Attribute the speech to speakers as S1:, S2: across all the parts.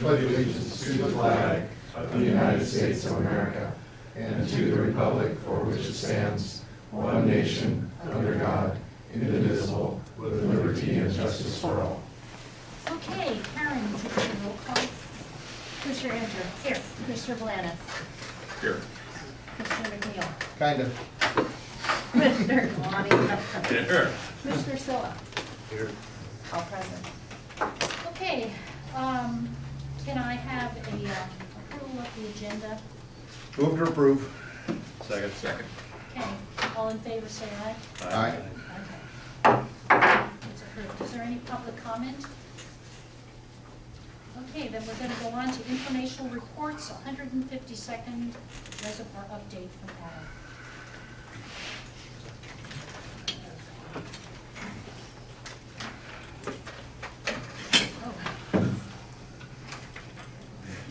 S1: pledge allegiance to the flag of the United States of America and to the republic for which it stands, one nation, under God, indivisible, with liberty and justice for all.
S2: Okay, Karen, would you do the roll call? Commissioner Andrew. Here. Commissioner Blanes.
S3: Here.
S2: Commissioner McNeil.
S1: Kind of.
S2: Commissioner Kalani.
S3: Here.
S2: Commissioner Silla.
S3: Here.
S2: All present. Okay, can I have a approval of the agenda?
S1: Move to approve.
S3: Second.
S2: Okay, all in favor say aye.
S1: Aye.
S2: Okay. It's approved. Is there any public comment? Okay, then we're going to go on to informational reports, 152nd reservoir update from Adam.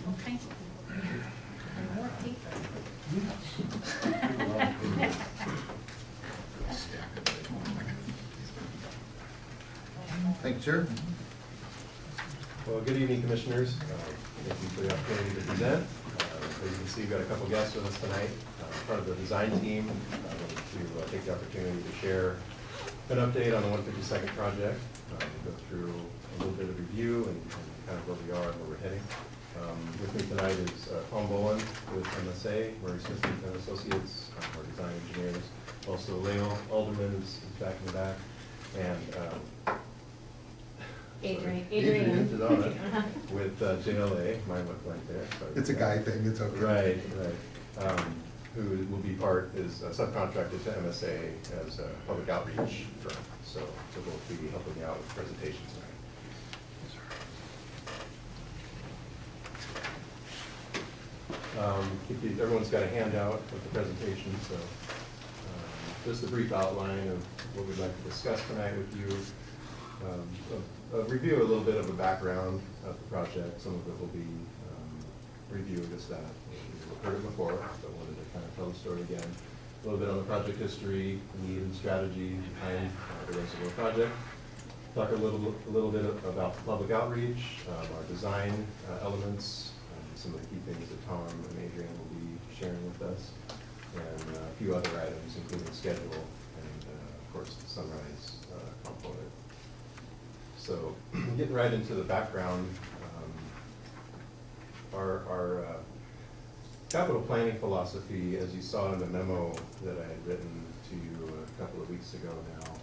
S2: Okay. And more paper.
S1: Thank you, sir.
S4: Well, good evening, Commissioners. Thank you for the opportunity to present. As you can see, we've got a couple guests with us tonight. Part of the design team. I wanted to take the opportunity to share an update on the 152nd project, go through a little bit of review and kind of where we are and where we're heading. With me tonight is Tom Boland with MSA, Murray Smith and Associates, our design engineers. Also, Leo Alderman is back in the back. And
S2: Adrian.
S4: with JLA, mine went blank there. Sorry.
S1: It's a guy thing, it's okay.
S4: Right. Who will be is subcontracted to MSA as a public outreach firm. So we'll be helping you out with presentations tonight. Everyone's got a handout with the presentation, so just a brief outline of what we'd like to discuss tonight with you. Review a little bit of a background of the project. Some of it will be reviewed as that. We've heard it before, but wanted to kind of tell the story again. A little bit on the project history, need and strategy behind the reservoir project. Talk a little bit about public outreach, our design elements, some of the key things that Tom and Adrian will be sharing with us, and a few other items, including schedule and, of course, the sunrise component. So, getting right into the background, our capital planning philosophy, as you saw in the memo that I had written to you a couple of weeks ago now,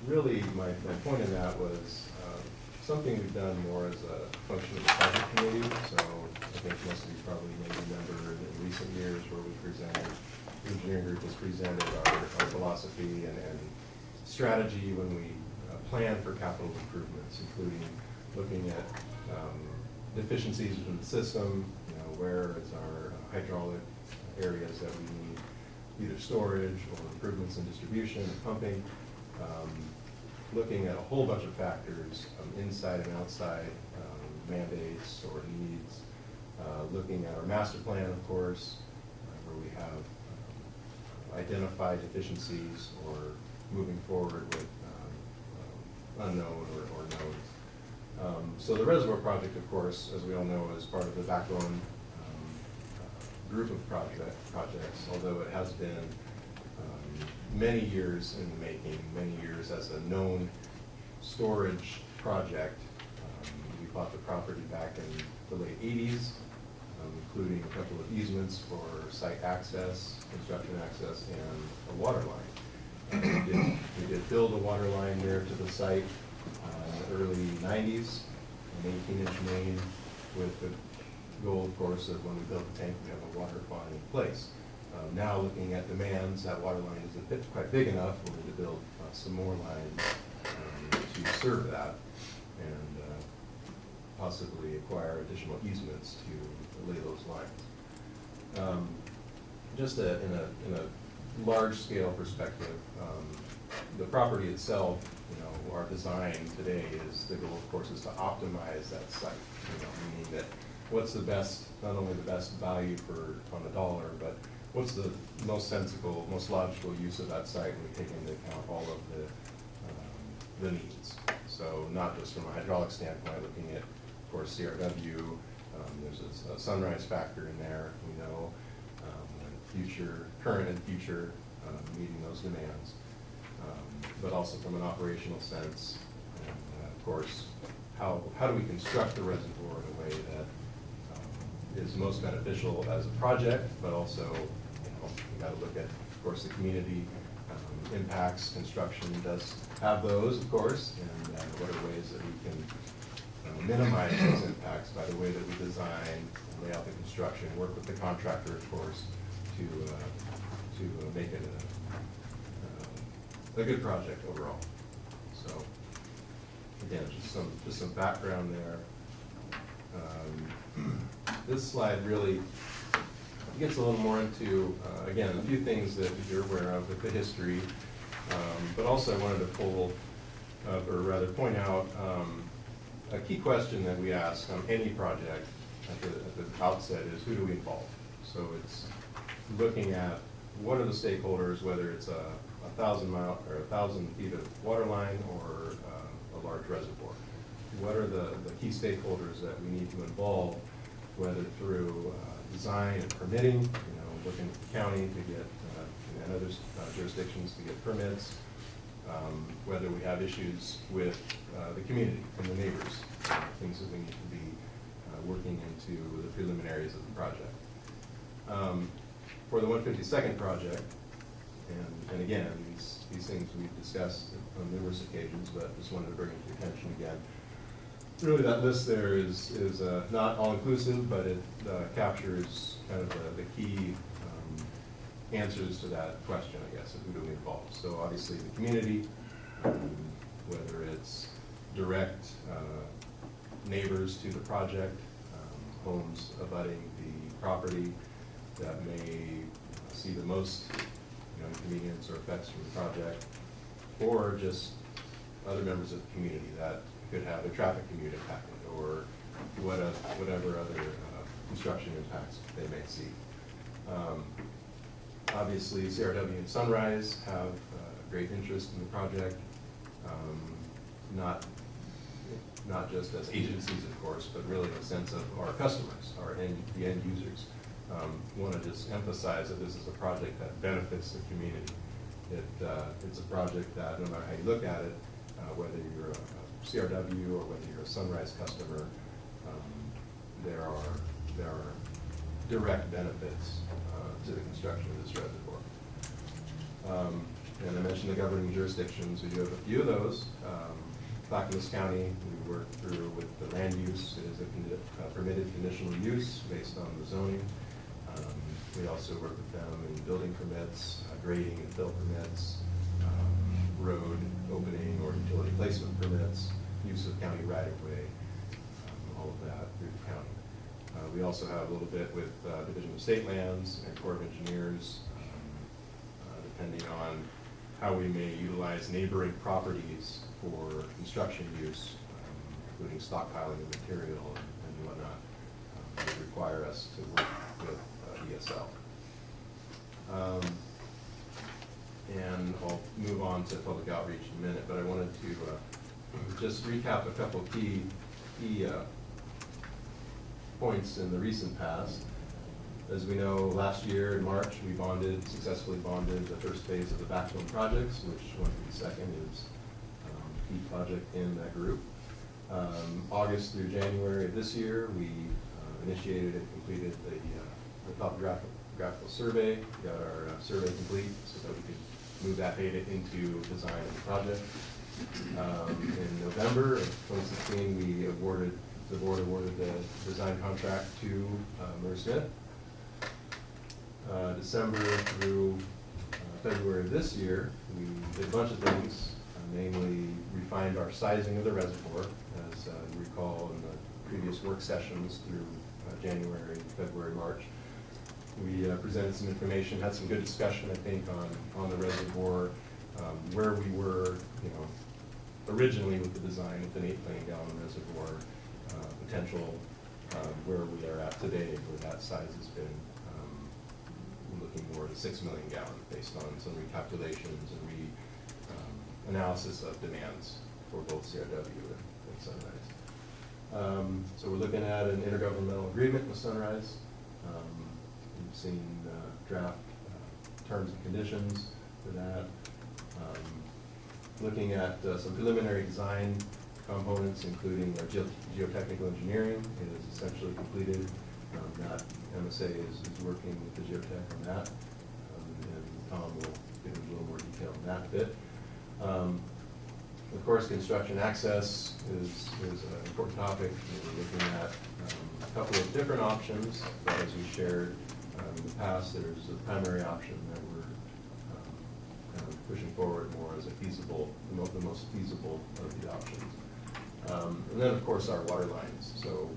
S4: really my point in that was something we've done more as a function of the project committee. So I think most of you probably may remember in recent years where we presented, the engineering group has presented our philosophy and strategy when we plan for capital improvements, including looking at deficiencies in the system, where is our hydraulic areas that we need either storage or improvements in distribution and pumping, looking at a whole bunch of factors, inside and outside mandates or needs, looking at our master plan, of course, where we have identified deficiencies or moving forward with unknown or nodes. So the reservoir project, of course, as we all know, is part of the backbone group of projects, although it has been many years in the making, many years as a known storage project. We bought the property back in the late 80s, including a couple of easements for site access, construction access, and a water line. We did build a water line there to the site in the early 90s, an 18-inch main with the goal, of course, of when we built the tank, we have a water line in place. Now looking at demands, that water line is quite big enough. We're going to build some more lines to serve that and possibly acquire additional easements to lay those lines. Just in a large scale perspective, the property itself, our design today is, the goal of course is to optimize that site, meaning that what's the best, not only the best value on the dollar, but what's the most sensible, most logical use of that site when we take into account all of the needs. So not just from a hydraulic standpoint, looking at Of course, CRW, there's a sunrise factor in there, we know, current and future, meeting those demands. But also from an operational sense, and of course, how do we construct the reservoir in a way that is most beneficial as a project, but also, you got to look at, of course, the community impacts. Construction does have those, of course, and what are ways that we can minimize those impacts by the way that we design and lay out the construction, work with the contractor, of course, to make it a good project overall. So again, just some background there. This slide really gets a little more into, again, a few things that you're aware of with the history, but also I wanted to pull, or rather point out, a key question that we ask on any project at the outset is, who do we involve? So it's looking at what are the stakeholders, whether it's a 1,000 feet of water line or a large reservoir. What are the key stakeholders that we need to involve, whether through design and permitting, working with the county to get, and other jurisdictions to get permits, whether we have issues with the community and the neighbors, things that we need to be working into the preliminaries of the project. For the 152nd project, and again, these things we've discussed on numerous occasions, but just wanted to bring it to attention again. Really, that list there is not all-inclusive, but it captures kind of the key answers to that question, I guess, of who do we involve. So obviously the community, whether it's direct neighbors to the project, homes abutting the property that may see the most inconvenience or effects from the project, or just other members of the community that could have a traffic commute impacted, or whatever other construction impacts they may see. Obviously, CRW and Sunrise have great interest in the project, not just as agencies, of course, but really in a sense of our customers, the end users. Want to just emphasize that this is a project that benefits the community. It's a project that, no matter how you look at it, whether you're a CRW or whether you're a Sunrise customer, there are direct benefits to the construction of this reservoir. And I mentioned the governing jurisdictions. We do have a few of those. Clackamas County, we work through with the land use. It is a permitted conditional use based on the zoning. We also work with them in building permits, grading and fill permits, road opening or utility placement permits, use of county right-of-way, all of that through the county. We also have a little bit with Division of State Lands and Corps of Engineers, depending on how we may utilize neighboring properties for construction use, including stockpiling of material and whatnot. They require us to work with ESL. And I'll move on to public outreach in a minute, but I wanted to just recap a couple of key points in the recent past. As we know, last year in March, we successfully bonded the first phase of the backbone projects, which 152nd is a key project in that group. August through January of this year, we initiated and completed the topographical survey, got our survey complete so that we could move that data into design of the project. In November of 2016, the board awarded the design contract to Murray Smith. December through February of this year, we did a bunch of things, namely refined our sizing of the reservoir, as you recall in the previous work sessions through January, February, March. We presented some information, had some good discussion, I think, on the reservoir, where we were, originally with the design with an 8 million gallon reservoir, potential where we are at today, where that size has been looking more to 6 million gallon based on some recalculations and analysis of demands for both CRW and Sunrise. So we're looking at an intergovernmental agreement with Sunrise. We've seen draft terms and conditions for that. Looking at some preliminary design components, including geotechnical engineering. It is essentially completed. That MSA is working with the geotech on that. And Tom will give a little more detail on that bit. Of course, construction access is an important topic. We're looking at a couple of different options, but as we shared in the past, there's a primary option that we're kind of pushing forward more as a feasible, the most feasible of the options. And then, of course, our water lines. So,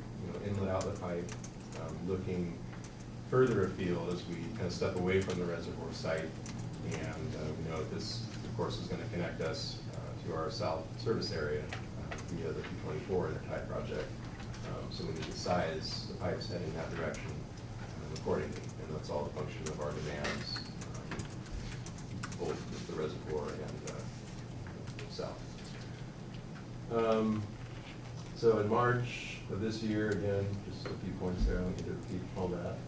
S4: inlet outlet pipe, looking further afield as we kind of step away from the reservoir site. And we know that this, of course, is going to connect us to our south service area via the 224 Intertie project. So we need to size the pipes heading that direction accordingly. And that's all a function of our demands, both with the reservoir and south. So in March of this year, again, just a few points there, I don't need to repeat all that.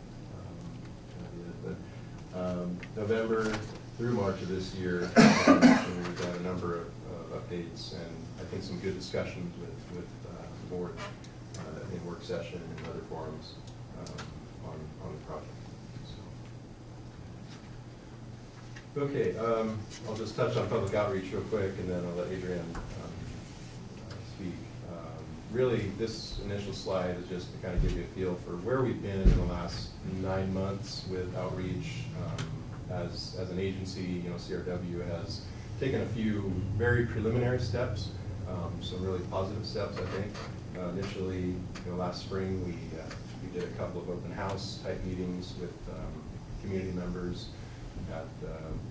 S4: November through March of this year, we've got a number of updates and I think some good discussions with the board in work session and other forums on the project. So. Okay, I'll just touch on public outreach real quick and then I'll let Adrian speak. Really, this initial slide is just to kind of give you a feel for where we've been in the last 9 months with outreach. As an agency, CRW has taken a few very preliminary steps, some really positive steps, I think. Initially, last spring, we did a couple of open house type meetings with community members at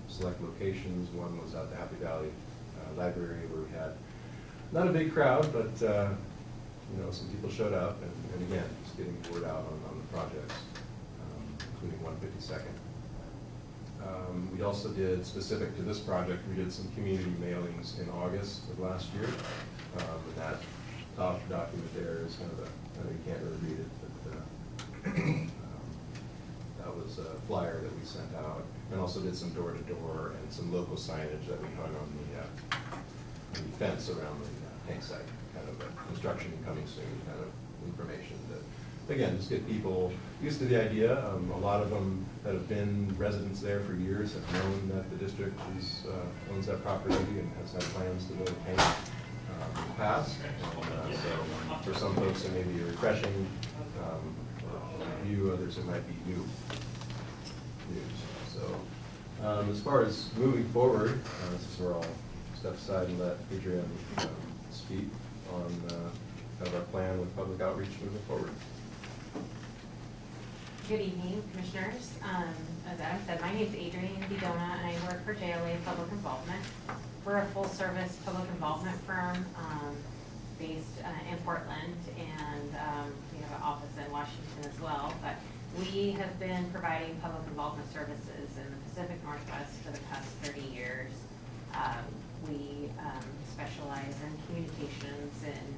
S4: select locations. One was at the Happy Valley Library, where we had not a big crowd, but some people showed up, and again, just getting the word out on the projects, including 152nd. We also did, specific to this project, we did some community mailings in August of last year. And that top document there is kind of I know you can't really read it, but that was a flyer that we sent out. And also did some door-to-door and some local signage that we hung on the fence around the tank site, kind of a construction coming soon kind of information that, again, just get people used to the idea. A lot of them that have been residents there for years have known that the district owns that property and has had plans to build a tank in the past. And, so for some folks it may be a refreshing view, others it might be new news. So as far as moving forward, this is where I'll step aside and let Adrian speak on kind of our plan with public outreach moving forward.
S5: Good evening, Commissioners. As Adam said, my name is Adrian Didona, and I work for JLA Public Involvement. We're a full-service public involvement firm based in Portland, and we have an office in Washington as well. But we have been providing public involvement services in the Pacific Northwest for the past 30 years. We specialize in communications and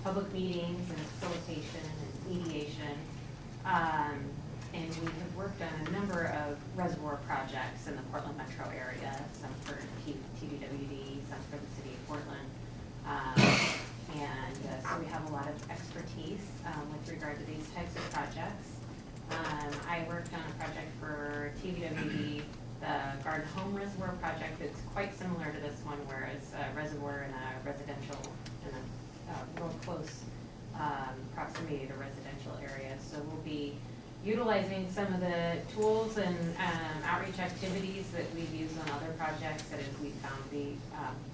S5: public meetings and facilitation and mediation. And we have worked on a number of reservoir projects in the Portland metro area, some for TBWD, some for the city of Portland. So we have a lot of expertise with regard to these types of projects. I worked on a project for TBWD, the Garden Home Reservoir project. It's quite similar to this one, where it's a reservoir in a residential, in a real close proximity to residential areas. So we'll be utilizing some of the tools and outreach activities that we've used on other projects that we found to be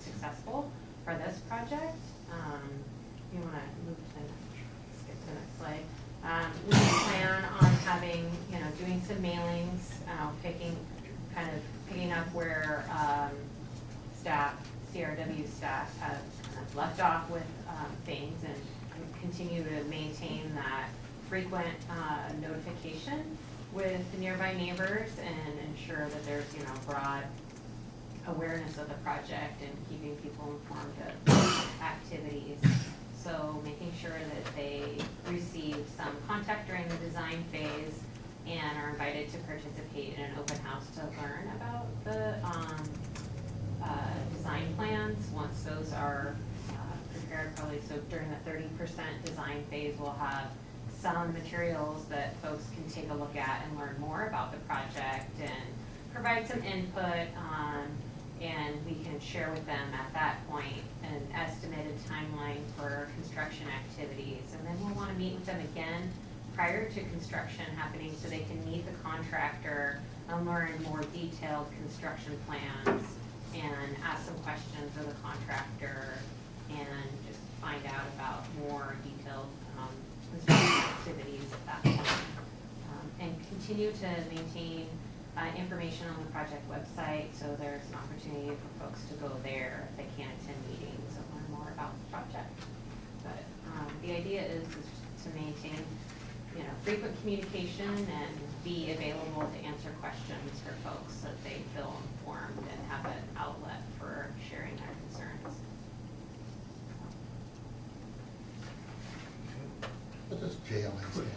S5: successful for this project. You want to move to the next, skip to the next slide. We plan on having, doing some mailings, picking up where staff, CRW staff, have kind of left off with things, and continue to maintain that frequent notification with the nearby neighbors and ensure that there's broad awareness of the project and keeping people informed of activities. So making sure that they some contact during the design phase and are invited to participate in an open house to learn about the design plans. Once those are prepared, probably, so during the 30% design phase, we'll have some materials that folks can take a look at and learn more about the project and provide some input, and we can share with them at that point an estimated timeline for construction activities. And then we'll want to meet with them again prior to construction happening so they can meet the contractor and learn more detailed construction plans and ask some questions of the contractor and just find out about more detailed construction activities at that point. And continue to maintain information on the project website, so there's an opportunity for folks to go there if they can't attend meetings and learn more about the project. But the idea is to maintain, frequent communication and be available to answer questions for folks so that they feel informed and have an outlet for sharing their concerns.
S6: What does JLA stand?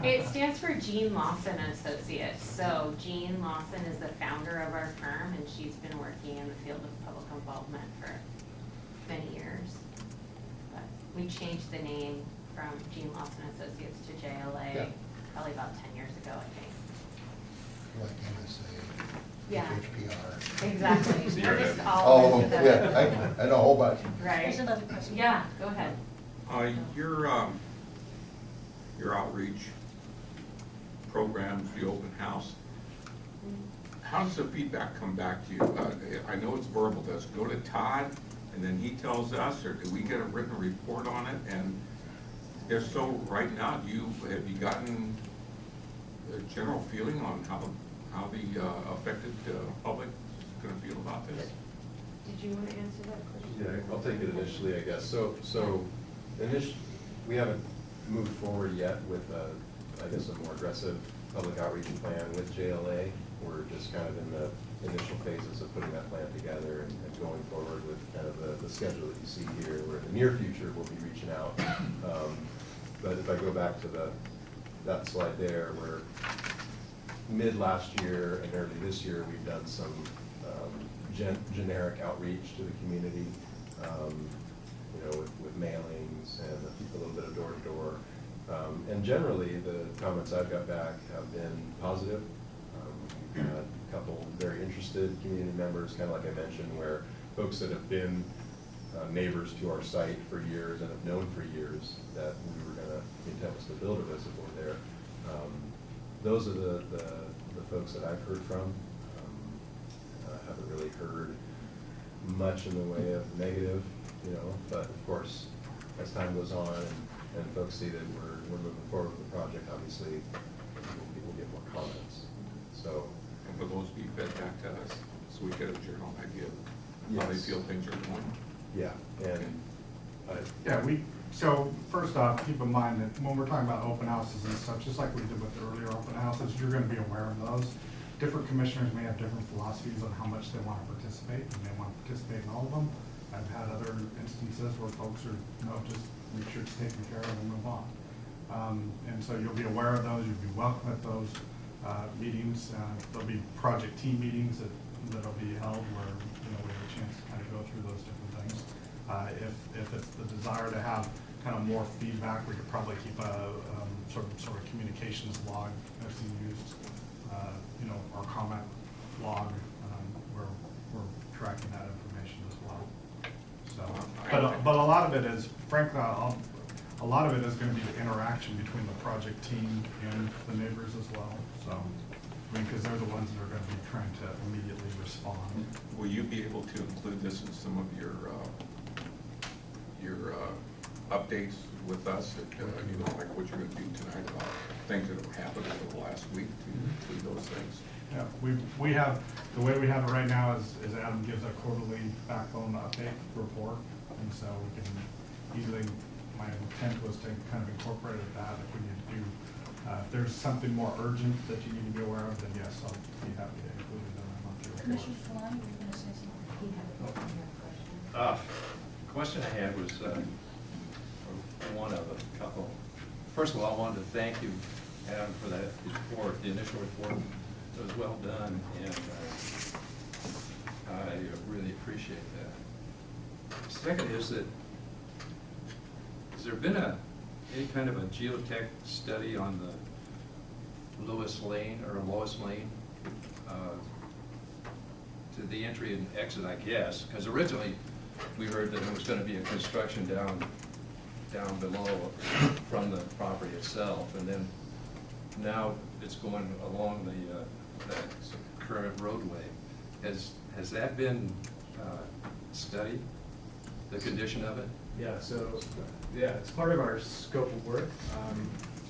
S5: It stands for Jean Lawson and Associates. So Jean Lawson is the founder of our firm, and she's been working in the field of public involvement for many years. But we changed the name from Jean Lawson Associates to JLA probably about 10 years ago, I think.
S6: Like MSA,
S5: Yeah.
S6: HPR.
S5: Exactly. We're just all
S6: Oh,
S5: into the-
S6: yeah, I know a whole bunch.
S5: Right.
S2: There's another question.
S5: Yeah, go ahead.
S3: Your outreach programs, the open house, how does the feedback come back to you? I know it's verbal. Does it go to Todd and then he tells us, or do we get a written report on it? And if so, right now, have you gotten a general feeling on how the affected public is going to feel about this?
S5: Did you want to answer that question?
S4: Yeah, I'll take it initially, I guess. So initially, we haven't moved forward yet with, I guess, a more aggressive public outreach plan with JLA. We're just kind of in the initial phases of putting that plan together and going forward with kind of the schedule that you see here, where in the near future, we'll be reaching out. But if I go back to that slide there, where mid last year and early this year, we've done some generic outreach to the community, with mailings and a little bit of door-to-door. And generally, the comments I've got back have been positive. We've had a couple very interested community members, kind of like I mentioned, where folks that have been neighbors to our site for years and have known for years that we were going to, the intent was to build a reservoir there. Those are the folks that I've heard from. I haven't really heard much in the way of negative, but of course, as time goes on and folks see that we're moving forward with the project, obviously, we'll get more comments. So,
S3: And will those be fed back to us so we get a general idea of how they
S4: Yes.
S3: feel things are going?
S4: yeah, and
S1: So first off, keep in mind that when we're talking about open houses and stuff, just like we did with the earlier open houses, you're going to be aware of those. Different commissioners may have different philosophies on how much they want to participate, and they want to participate in all of them. I've had other instances where folks are, just make sure it's taken care of and move on. And so you'll be aware of those, you'll be welcome at those meetings. There'll be project team meetings that'll be held where, we have a chance to kind of go through those different things. If it's the desire to have kind of more feedback, we could probably keep a sort of communications log as used, our comment log, where we're tracking that information as well. So, but a lot of it is, frankly, a lot of it is going to be the interaction between the project team and the neighbors as well. So, because they're the ones that are going to be trying to immediately respond.
S3: Will you be able to include this in some of your updates with us, like what you're going to do tonight about things that have happened over the last week to include those things?
S1: Yeah, we have, the way we have it right now is Adam gives a quarterly backbone update report, and so we can easily, my intent was to kind of incorporate that if we need to do, if there's something more urgent that you need to be aware of, then yes, I'll be happy to include it in my monthly report.
S2: Commissioner Salani, you were going to say something?
S5: You have a question.
S7: Question I had was, one of a couple. First of all, I wanted to thank you, Adam, for that report, the initial report. It was well done, and I really appreciate that. Second is that, has there been any kind of a geotech study on the Lewis Lane or Lois Lane to the entry and exit, I guess? Because originally we heard that there was going to be a construction down below from the property itself, and then now it's going along that current roadway. Has that been studied, the condition of it?
S8: Yeah, so, yeah, it's part of our scope of work.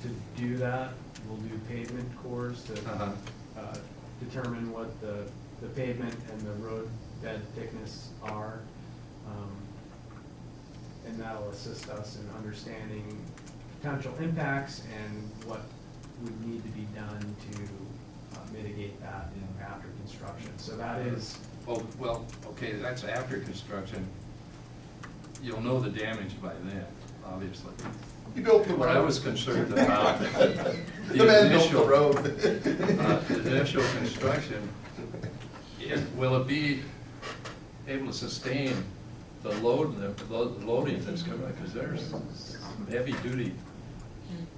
S8: To do that, we'll do pavement cores to determine what the pavement and the road bed thickness are. And that'll assist us in understanding potential impacts and what would need to be done to mitigate that after construction. So that is.
S7: Oh, well, okay, that's after construction. You'll know the damage by then, obviously.
S6: You built the road.
S7: What I was concerned about,
S6: The man built the road.
S7: the initial construction, will it be able to sustain the loading that's coming, because there's some heavy-duty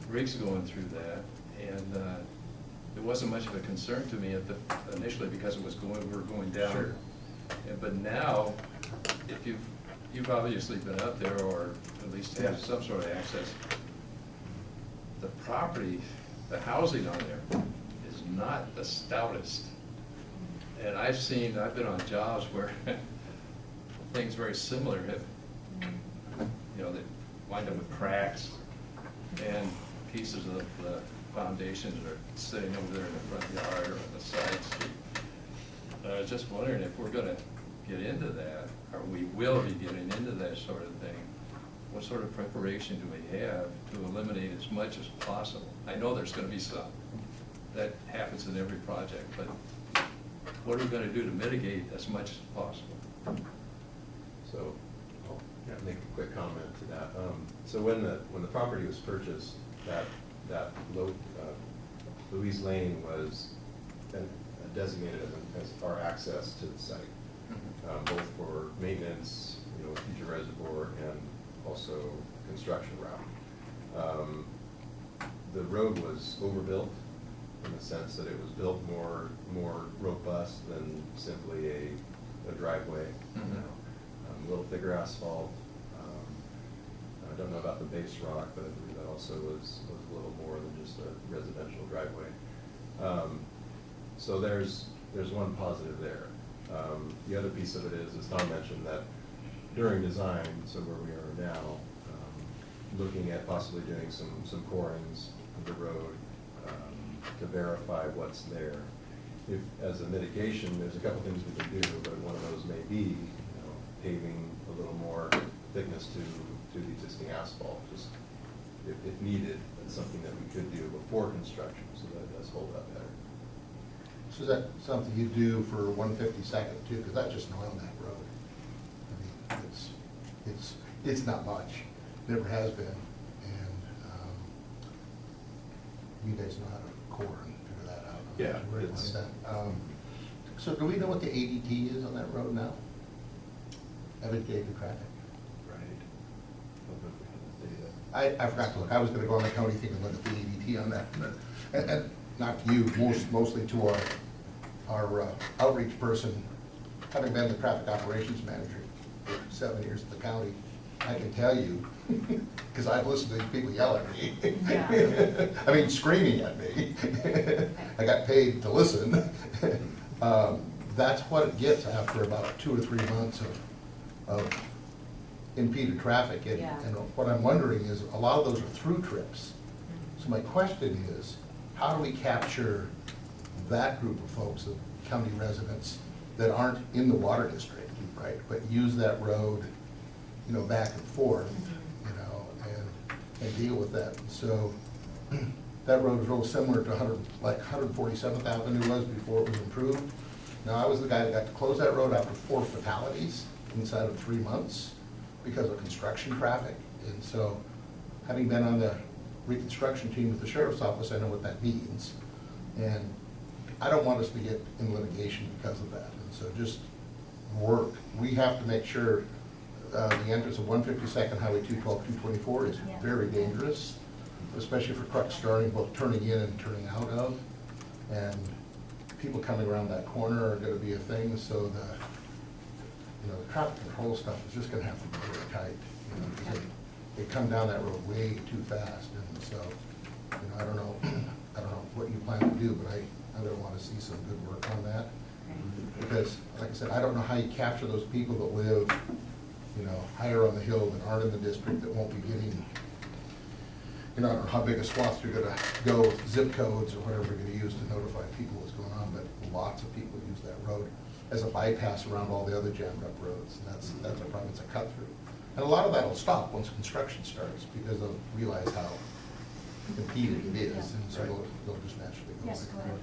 S7: rigs going through that, and it wasn't much of a concern to me initially because we were going down.
S8: Sure.
S7: But now, if you've obviously been up there, or at least have some sort of access, the property, the housing on there is not the stoutest. And I've been on jobs where things very similar have, they wind up with cracks, and pieces of the foundations are sitting over there in the front yard or on the side street. I was just wondering if we're gonna get into that, or we will be getting into that sort of thing. What sort of preparation do we have to eliminate as much as possible? I know there's gonna be some. That happens in every project, but what are we gonna do to mitigate as much as possible?
S4: So I'll make a quick comment to that. So when the property was purchased, that Louise Lane was designated as our access to the site, both for maintenance, future reservoir, and also construction route. The road was overbuilt in the sense that it was built more robust than simply a driveway. A little thicker asphalt. I don't know about the base rock, but I believe that also was a little more than just a residential driveway. So there's one positive there. The other piece of it is, as Tom mentioned, that during design, so where we are now, looking at possibly doing some corings of the road to verify what's there. If, as a mitigation, there's a couple things we can do, but one of those may be paving a little more thickness to the existing asphalt, just if needed. That's something that we could do before construction, so that it does hold up better.
S6: So is that something you do for 152nd too? Because that's just an oil neck road. I mean, it's not much. Never has been. And you guys know how to core and figure that out.
S4: Yeah,
S6: It's so do we know what the ADT is on that road now? Average daily traffic.
S4: Right.
S6: I forgot to look. I was going to go on the county thing and look at the ADT on that. And not to you, mostly to our outreach person, having been the traffic operations manager for 7 years at the county, I can tell you, because I've listened to these people yell at me.
S5: Yeah.
S6: I mean, screaming at me. I got paid to listen. That's what it gets after about 2 or 3 months of impeded traffic. And what I'm wondering is, a lot of those are through trips. So my question is, how do we capture that group of folks, the county residents, that aren't in the water district, right, but use that road, back and forth, and deal with that? So that road is real similar to 147th Avenue was before it was improved. Now, I was the guy that got to close that road after 4 fatalities inside of 3 months because of construction traffic. And so having been on the reconstruction team with the sheriff's office, I know what that means. And I don't want us to get in litigation because of that. And so just work. We have to make sure the entrance of 152nd Highway 212, 224 is
S2: Yeah.
S6: very dangerous, especially for trucks starting, both turning in and turning out of. And people coming around that corner are gonna be a thing, so the traffic control stuff is just gonna have to be very tight. You know, 'cause they come down that road way too fast, and so, I don't know what you plan to do, but I really wanna see some good work on that. Because, like I said, I don't know how you capture those people that live, higher on the hill that aren't in the district, that won't be getting, I don't know how big a swath you're gonna go, zip codes or whatever you're gonna use to notify people what's going on, but lots of people use that road as a bypass around all the other jammed up roads. And that's a problem, it's a cut through. And a lot of that will stop once construction starts, because they'll realize how impeded it is, and so they'll just naturally go.
S2: Yes, go ahead.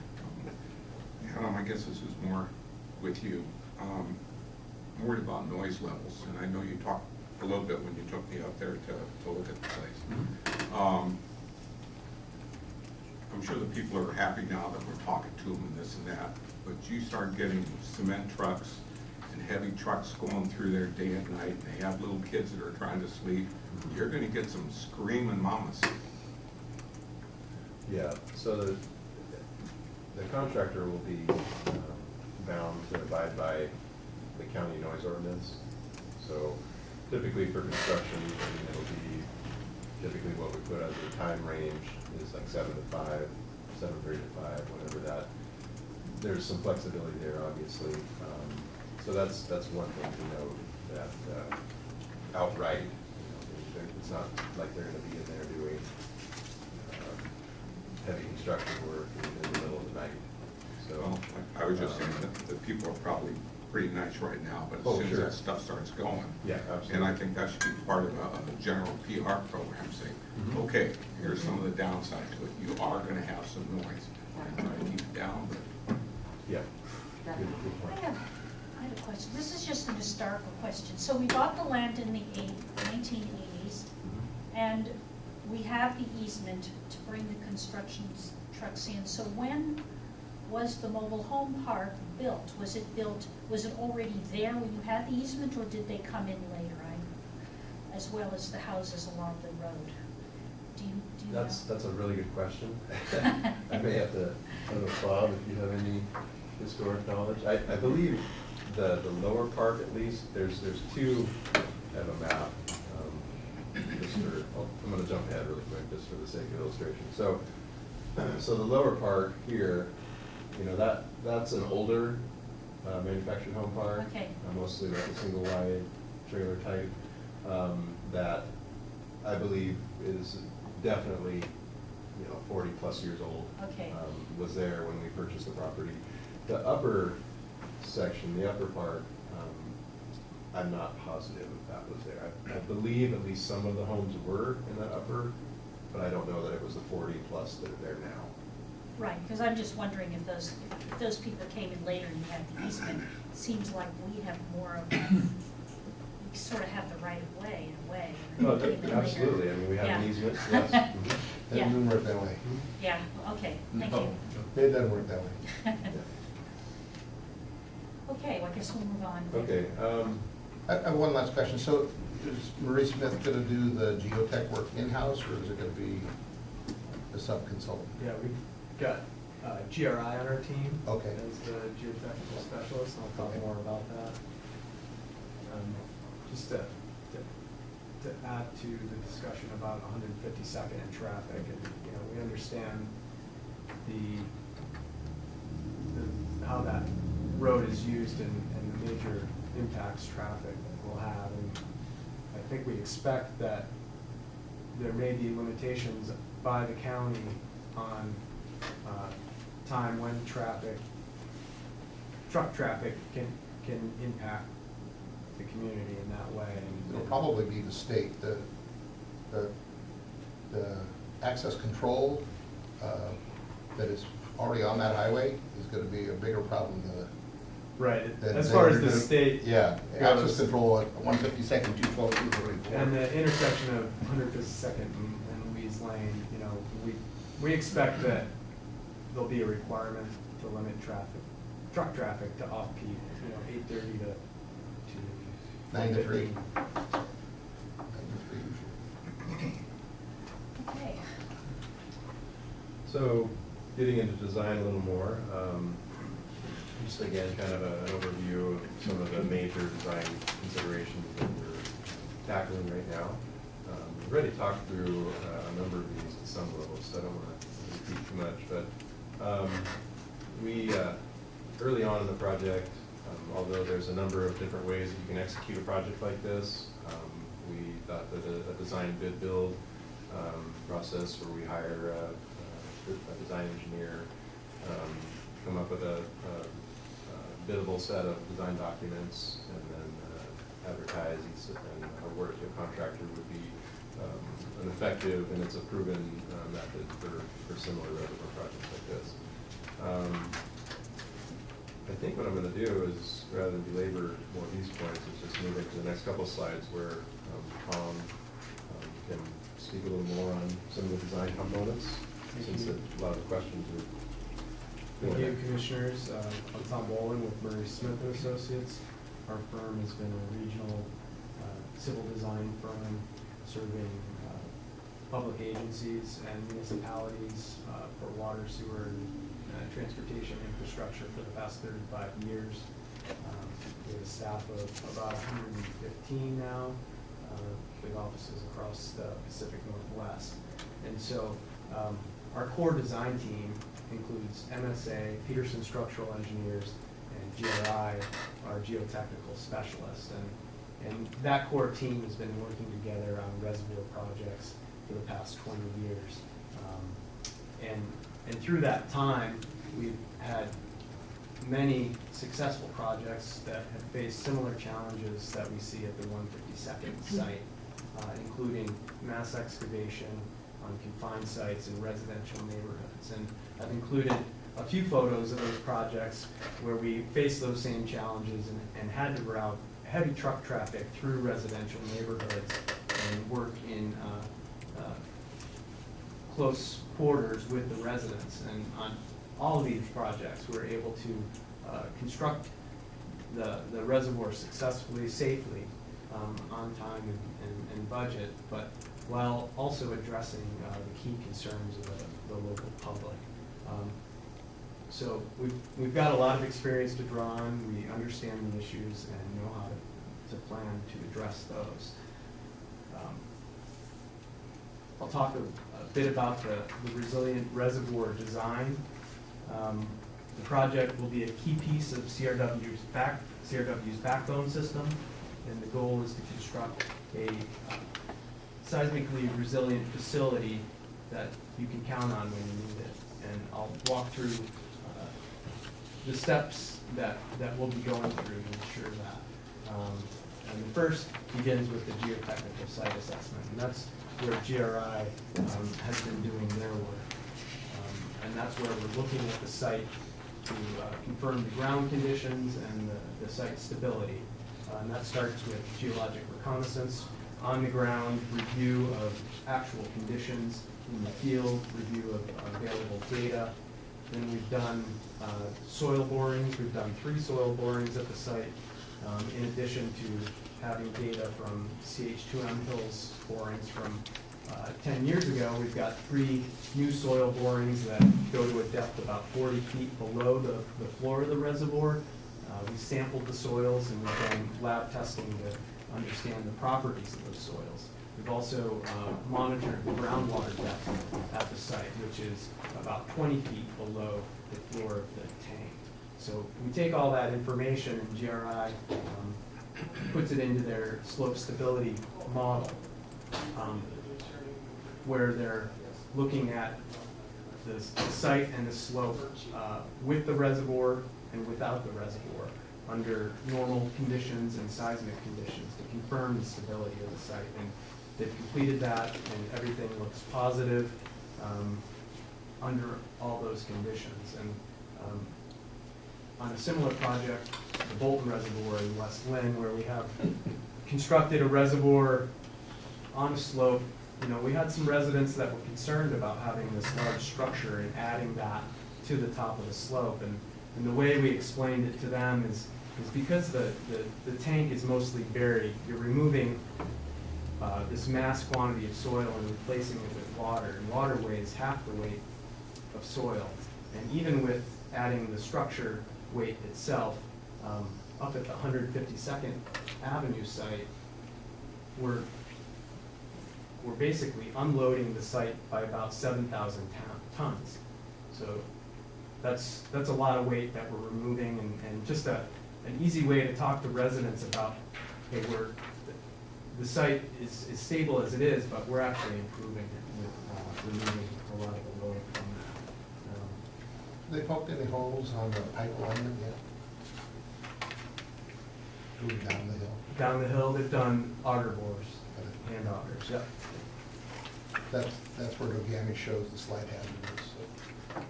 S3: Adam, I guess this is more with you. I'm worried about noise levels, and I know you talked a little bit when you took me up there to look at the place. I'm sure the people are happy now that we're talking to them and this and that, but you start getting cement trucks and heavy trucks going through there day and night, and they have little kids that are trying to sleep, you're gonna get some screaming mamas.
S4: Yeah, so the contractor will be bound to abide by the county noise ordinance. So typically for construction, it'll be typically what we put as a time range is like 7 to 5, 7:30 to 5, whatever that. There's some flexibility there, obviously. So that's one thing to note, that outright, it's not like they're going to be in there doing heavy construction work in the middle of the night. So
S3: Well, I was just saying that the people are probably pretty nice right now, but as
S4: Oh,
S3: soon as
S4: sure.
S3: that stuff starts going.
S4: Yeah, absolutely.
S3: And I think that should be part of a general PR program, saying,
S4: Mhm.
S3: okay, here's some of the downside to it. You are gonna have some noise. And try to keep it down, but
S4: Yeah. Good
S2: I
S4: point.
S2: have a question. This is just an historical question. So we bought the land in the 1980s, and we have the easement to bring the construction trucks in. So when was the mobile home park built? Was it already there when you had the easement, or did they come in later, as well as the houses along the road? Do you know?
S4: That's a really good question. I may have to, I don't know, Bob, if you have any historic knowledge. I believe the lower part, at least, there's two, I have a map. I'm gonna jump ahead really quick just for the sake of illustration. So the lower part here, that's an older manufactured home park.
S2: Okay.
S4: Mostly like a single wide trailer type, that I believe is definitely, 40 plus years old.
S2: Okay.
S4: Was there when we purchased the property. The upper section, the upper part, I'm not positive if that was there. I believe at least some of the homes were in that upper, but I don't know that it was the 40 plus that are there now.
S2: Right, because I'm just wondering if those people came in later and you had the easement. It seems like we have more of we sort of have the right of way in a way. and
S4: Oh,
S2: they came in later.
S4: absolutely. I mean, we have an
S2: Yeah.
S4: easement, yes. Mhm.
S6: That doesn't work that way.
S2: Yeah, okay, thank
S4: No.
S2: you.
S6: It doesn't work that way.
S2: Okay, well, I guess we'll move on.
S4: Okay,
S6: I have one last question. So is Marie Smith gonna do the geotech work in-house, or is it gonna be a sub-consultant?
S8: Yeah, we've got GRI on our team.
S6: Okay.
S8: As the geotechnical specialist, and I'll talk
S6: Okay.
S8: more about that. Just to add to the discussion about 152nd and traffic, and, we understand how that road is used and the major impacts traffic will have. And I think we expect that there may be limitations by the county on time when truck traffic can impact the community in that way.
S6: It'll probably be the state. The access control that is already on that highway is gonna be a bigger problem than
S8: Right,
S6: then-
S8: as
S6: then
S8: far as
S6: you're
S8: the
S6: gonna-
S8: state
S6: Yeah,
S8: goes.
S6: access control at 152nd, 212, 234.
S8: And the intersection of 152nd and Louise Lane, you know, we expect that there'll be a requirement to limit truck traffic to off-peak, you know, 8:30 to
S6: 9 to 3.
S8: 1:15.
S2: Okay.
S4: So, getting into design a little more, just again, kind of an overview of some of the major design considerations that we're tackling right now. We've already talked through a number of these at some level, so I don't want to repeat too much, but we, early on in the project, although there's a number of different ways that you can execute a project like this, we thought that a design bid build process where we hire a design engineer, come up with a biddable set of design documents, and then advertise and award it to a contractor would be an effective, and it's a proven method for similar reservoir projects like this. I think what I'm going to do is, rather than belabor more of these points, is just move into the next couple of slides where Tom can speak a little more on some of the design components, since a lot of the questions are.
S8: Thank you, Commissioners. I'm Tom Boland with Murray Smith and Associates. Our firm has been a regional civil design firm serving public agencies and municipalities for water, sewer, and transportation infrastructure for the past 35 years. We have a staff of about 115 now, big offices across the Pacific Northwest. And so our core design team includes MSA, Peterson Structural Engineers, and GRI, our geotechnical specialists. And that core team has been working together on reservoir projects for the past 20 years. And through that time, we've had many successful projects that have faced similar challenges that we see at the 152nd site, including mass excavation on confined sites in residential neighborhoods. And I've included a few photos of those projects where we faced those same challenges and had to route heavy truck traffic through residential neighborhoods and work in close quarters with the residents. And on all of these projects, we were able to construct the reservoir successfully, safely, on time and budget, but while also addressing the key concerns of the local public. So we've got a lot of experience to draw on. We understand the issues and know how to plan to address those. I'll talk a bit about the resilient reservoir design. The project will be a key piece of CRW's backbone system, and the goal is to construct a seismically resilient facility that you can count on when you need it. And I'll walk through the steps that we'll be going through to ensure that. And the first begins with the geotechnical site assessment, and that's where GRI has been doing their work. And that's where we're looking at the site to confirm the ground conditions and the site stability. And that starts with geologic reconnaissance, on the ground review of actual conditions in the field, review of available data. Then we've done soil borings. We've done 3 soil borings at the site, in addition to having data from CH2M Hills borings from 10 years ago. We've got 3 new soil borings that go to a depth about 40 feet below the floor of the reservoir. We sampled the soils and we've done lab testing to understand the properties of those soils. We've also monitored the groundwater depth at the site, which is about 20 feet below the floor of the tank. So we take all that information and GRI puts it into their slope stability model, where they're looking at the site and the slope with the reservoir and without the reservoir under normal conditions and seismic conditions to confirm the stability of the site. And they've completed that, and everything looks positive under all those conditions. And on a similar project the Bolton Reservoir in West Lynn, where we have constructed a reservoir on a slope. You know, we had some residents that were concerned about having this large structure and adding that to the top of the slope. And the way we explained it to them is because the tank is mostly buried, you're removing this mass quantity of soil and replacing it with water. And water weighs half the weight of soil. And even with adding the structure weight itself, up at the 152nd Avenue site, we're basically unloading the site by about 7,000 tons. So that's a lot of weight that we're removing, and just an easy way to talk to residents about, hey, the site is stable as it is, but we're actually improving it with removing a lot of the load from that.
S6: They poked any holes on the pipeline yet? Going down the hill?
S8: Down the hill, they've done auger bores, hand augers, yep.
S6: That's where Dogami shows the slide hazard is, so.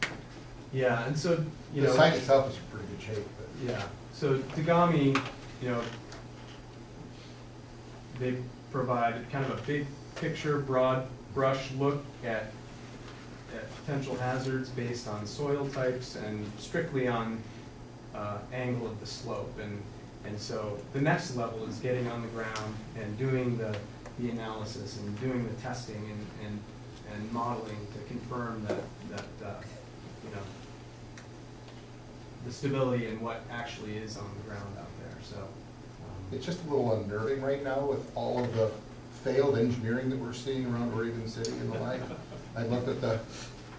S8: Yeah, and so, you know.
S6: The site itself is in pretty good shape, but.
S8: Yeah, so Dogami, you know, they provide kind of a big picture, broad brush look at potential hazards based on soil types and strictly on angle of the slope. And so the next level is getting on the ground and doing the analysis and doing the testing and modeling to confirm that you know, the stability and what actually is on the ground out there. So
S6: It's just a little unnerving right now with all of the failed engineering that we're seeing around Oregon City and the like. I looked at the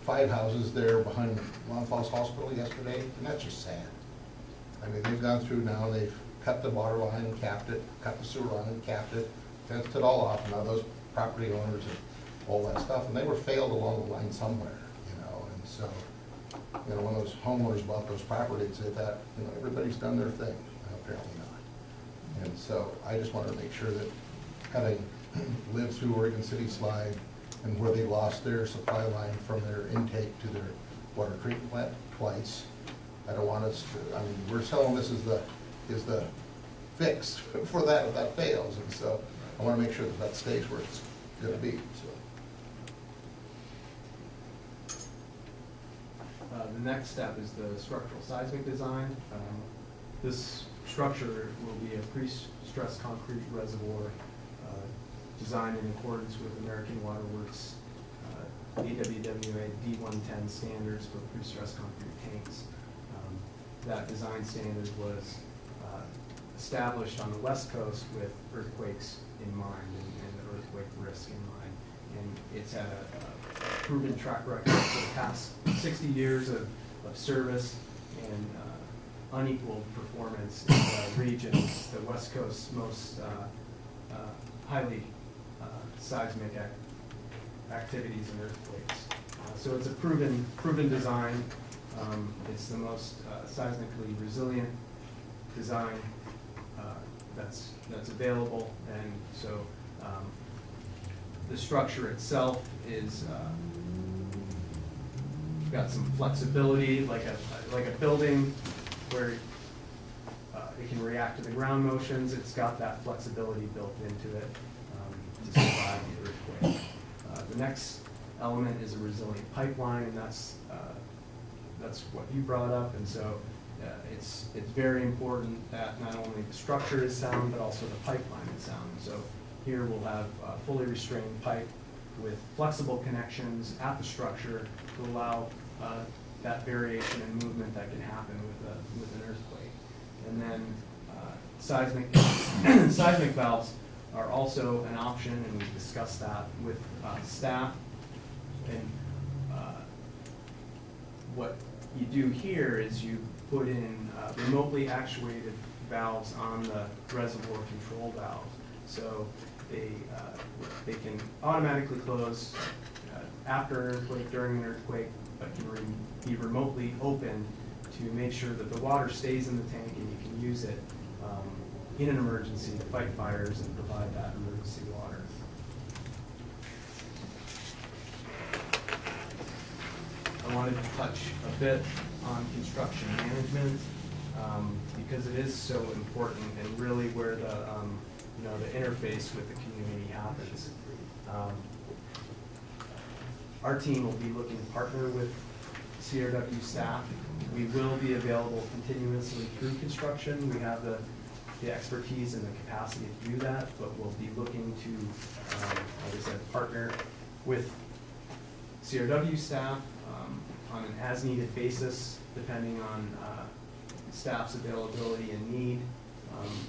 S6: 5 houses there behind Long Falls Hospital yesterday, and that's just sad. I mean, they've gone through now, they've cut the water line and capped it, cut the sewer line and capped it, fenced it all off, and now those property owners and all that stuff, and they were failed along the line somewhere, you know, and so, you know, when those homeowners bought those properties, they thought, you know, everybody's done their thing, apparently not. And so I just wanted to make sure that, having lived through Oregon City slide and where they lost their supply line from their intake to their water treatment plant twice, I don't want us to, I mean, we're telling this is the fix for that if that fails, and so I want to make sure that that stays where it's going to be, so.
S8: the next step is the structural seismic design. This structure will be a pre-stressed concrete reservoir designed in accordance with American Water Works AWWA D110 standards for pre-stressed concrete tanks. That design standard was established on the West Coast with earthquakes in mind and the earthquake risk in mind. And it's had a proven track record for the past 60 years of service and unequaled performance in the regions, the West Coast's most highly seismic activities and earthquakes. So it's a proven design. It's the most seismically resilient design that's available, and so the structure itself is got some flexibility, like a building where it can react to the ground motions. It's got that flexibility built into it to survive the earthquake. The next element is a resilient pipeline, and that's what you brought up, and so it's very important that not only the structure is sound, but also the pipeline is sound. So here we'll have a fully restrained pipe with flexible connections at the structure to allow that variation and movement that can happen with an earthquake. And then seismic valves are also an option, and we discussed that with staff. And what you do here is you put in remotely actuated valves on the reservoir control valve. So they can automatically close after an earthquake, during an earthquake, but can be remotely opened to make sure that the water stays in the tank and you can use it in an emergency to fight fires and provide that emergency water. I wanted to touch a bit on construction management. because it is so important and really where the, the interface with the community happens. Our team will be looking to partner with CRW staff. We will be available continuously through construction. We have the expertise and the capacity to do that, but we'll be looking to, like I said, partner with CRW staff on an as-needed basis, depending on staff's availability and need.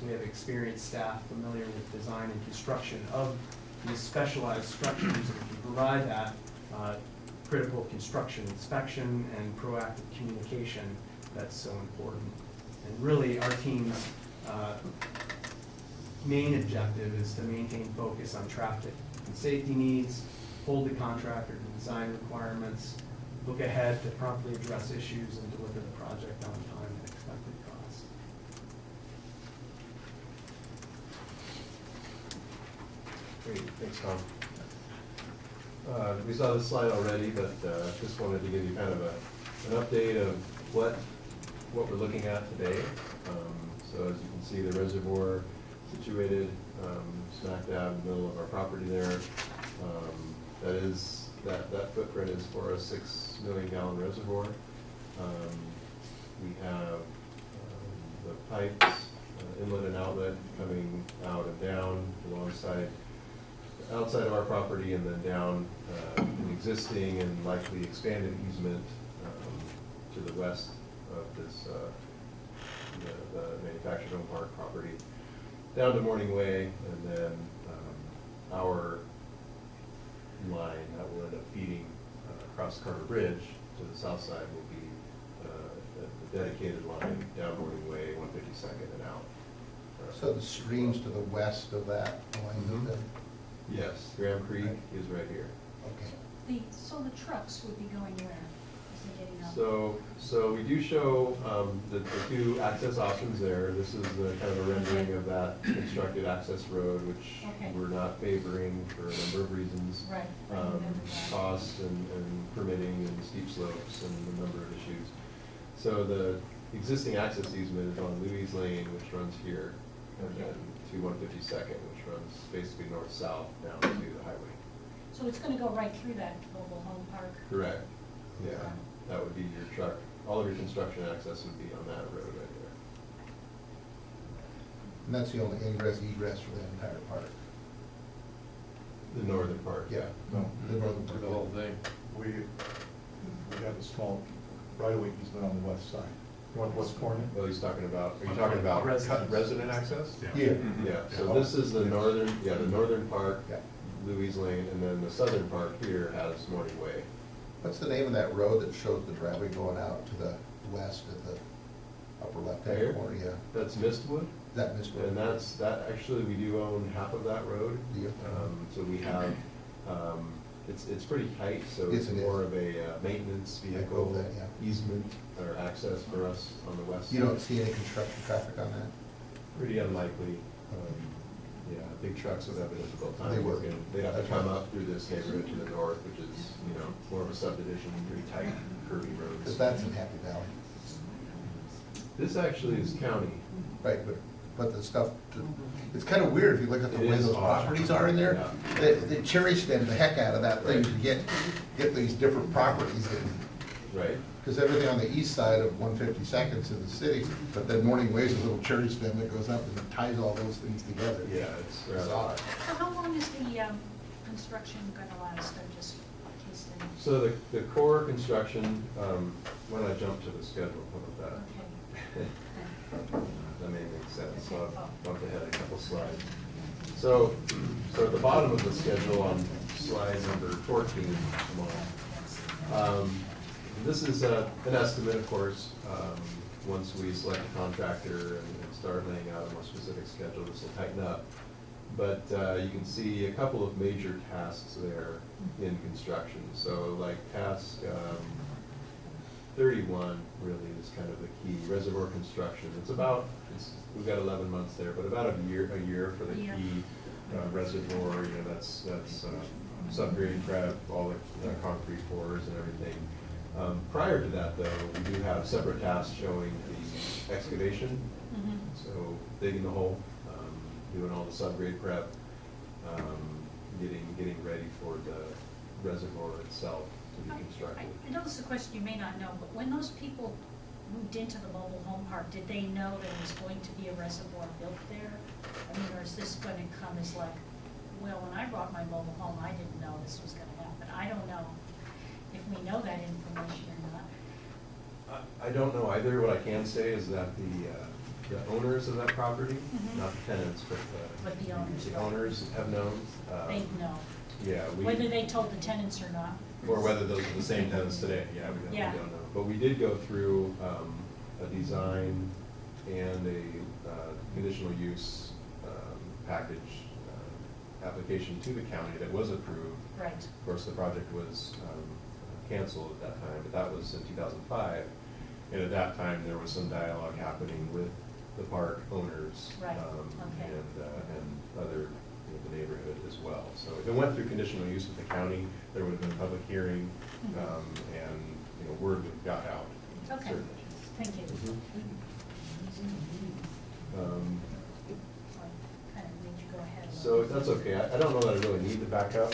S8: We have experienced staff familiar with design and construction of these specialized structures, and can provide that critical construction inspection and proactive communication that's so important. And really, our team's main objective is to maintain focus on traffic and safety needs, hold the contractor to design requirements, look ahead to promptly address issues, and deliver the project on time and expected cost.
S4: Great, thanks, Tom. We saw this slide already, but just wanted to give you kind of an update of what we're looking at today. So as you can see, the reservoir situated smack dab in the middle of our property there. That footprint is for a 6 million gallon reservoir. We have the pipes, inlet and outlet coming out and down alongside, outside of our property, and then down an existing and likely expanded easement to the west of this the manufactured home park property, down to Morning Way, and then our line that will end up feeding across Carter Bridge to the south side will be the dedicated line down Morning Way, 152nd and out.
S6: So the streams to the west of that line, then?
S4: Yes, Graham Creek is right here.
S6: Okay.
S2: So the trucks would be going where? As they're getting up?
S4: So we do show the two access options there. This is the kind of a rendering of that constructed access road, which
S2: Okay.
S4: we're not favoring for a number of reasons.
S2: Right.
S4: Cost and permitting and steep slopes and a number of issues. So the existing access easement is on Louise Lane, which runs here, and then to 152nd, which runs basically north-south down to the highway.
S2: So it's gonna go right through that mobile home park?
S4: Correct. Yeah, that would be your truck. All of your construction access would be on that road right there.
S6: And that's the only ingress, egress for the entire park?
S4: The northern part.
S6: Yeah.
S1: No,
S6: The northern part.
S7: The whole thing.
S1: we have a small right-of-way easement on the west side. What's corner?
S4: Well, he's talking about, are you talking about
S8: Residents.
S4: resident access?
S6: Yeah.
S4: Yeah, so this is the northern, the northern part,
S6: Yeah.
S4: Louise Lane, and then the southern part here has Morning Way.
S6: What's the name of that road that shows the driveway going out to the west at the upper
S4: There?
S6: left-hand corner? Yeah.
S4: That's Mistwood,
S6: Is that Mr.
S4: and actually, we do own half of that road.
S6: Yeah.
S4: So we have, it's pretty tight, so
S6: Yes,
S4: it's
S6: it is.
S4: more of a maintenance
S6: I
S4: vehicle
S6: drove that, yeah.
S4: easement or access for us on the west.
S6: You
S4: side.
S6: don't see any construction traffic on that?
S4: Pretty unlikely. Yeah, big trucks would have a difficult time.
S6: They would.
S4: working. They'd have to come up through this neighborhood to the north, which is, more of a subdivision, pretty tight, curvy roads.
S6: Because that's in Happy Valley.
S4: This actually is county.
S6: Right, but the stuff, it's kind of weird if you look at the
S4: It
S6: way
S4: is
S6: those
S4: odd.
S6: properties are in there.
S4: Yeah.
S6: They cherry stem the heck out of that thing to get these different properties.
S4: Right.
S6: Because everything on the east side of 152nd is in the city, but then Morning Way's a little cherry stem that goes up and it ties all those things together.
S4: Yeah, it's
S6: It's
S4: rather
S6: odd.
S2: So how long is the construction gonna last, or just in case then?
S4: So the core construction, why don't I jump to the schedule, how about
S2: Okay.
S4: that? That may make sense, so I'll bump ahead a couple slides. So at the bottom of the schedule on slide number 14, come on. This is an estimate, of course. Once we select a contractor and start laying out a more specific schedule, this will tighten up. But you can see a couple of major tasks there in construction. So like task 31 really is kind of the key, reservoir construction. We've got 11 months there, but about a year for the key reservoir. That's subgrade prep, all the concrete pours and everything. Prior to that, though, we do have separate tasks showing the excavation,
S2: Mhm.
S4: so digging the hole, doing all the subgrade prep, getting ready for the reservoir itself to be constructed.
S2: I know this is a question you may not know, but when those people moved into the mobile home park, did they know there was going to be a reservoir built there? I mean, or is this going to come as like, well, when I bought my mobile home, I didn't know this was going to happen. I don't know if we know that information or not.
S4: I don't know either. What I can say is that the owners of that property,
S2: Mhm.
S4: not the tenants, but
S2: But the owners.
S4: the owners have known.
S2: They know.
S4: Yeah.
S2: Whether they told the tenants or not.
S4: Or whether those are the same tenants today, yeah, we
S2: Yeah.
S4: don't know. But we did go through a design and a conditional use package application to the county that was approved.
S2: Right.
S4: Of course, the project was canceled at that time, but that was in 2005. And at that time, there was some dialogue happening with the park owners.
S2: Right, okay.
S4: And other, the neighborhood as well. So if it went through conditional use with the county, there would have been a public hearing, and, word would have got out.
S2: Okay,
S4: certainly.
S2: thank you. Kind of made you go ahead a
S4: So
S2: little.
S4: if that's okay, I don't know that I really need to back up.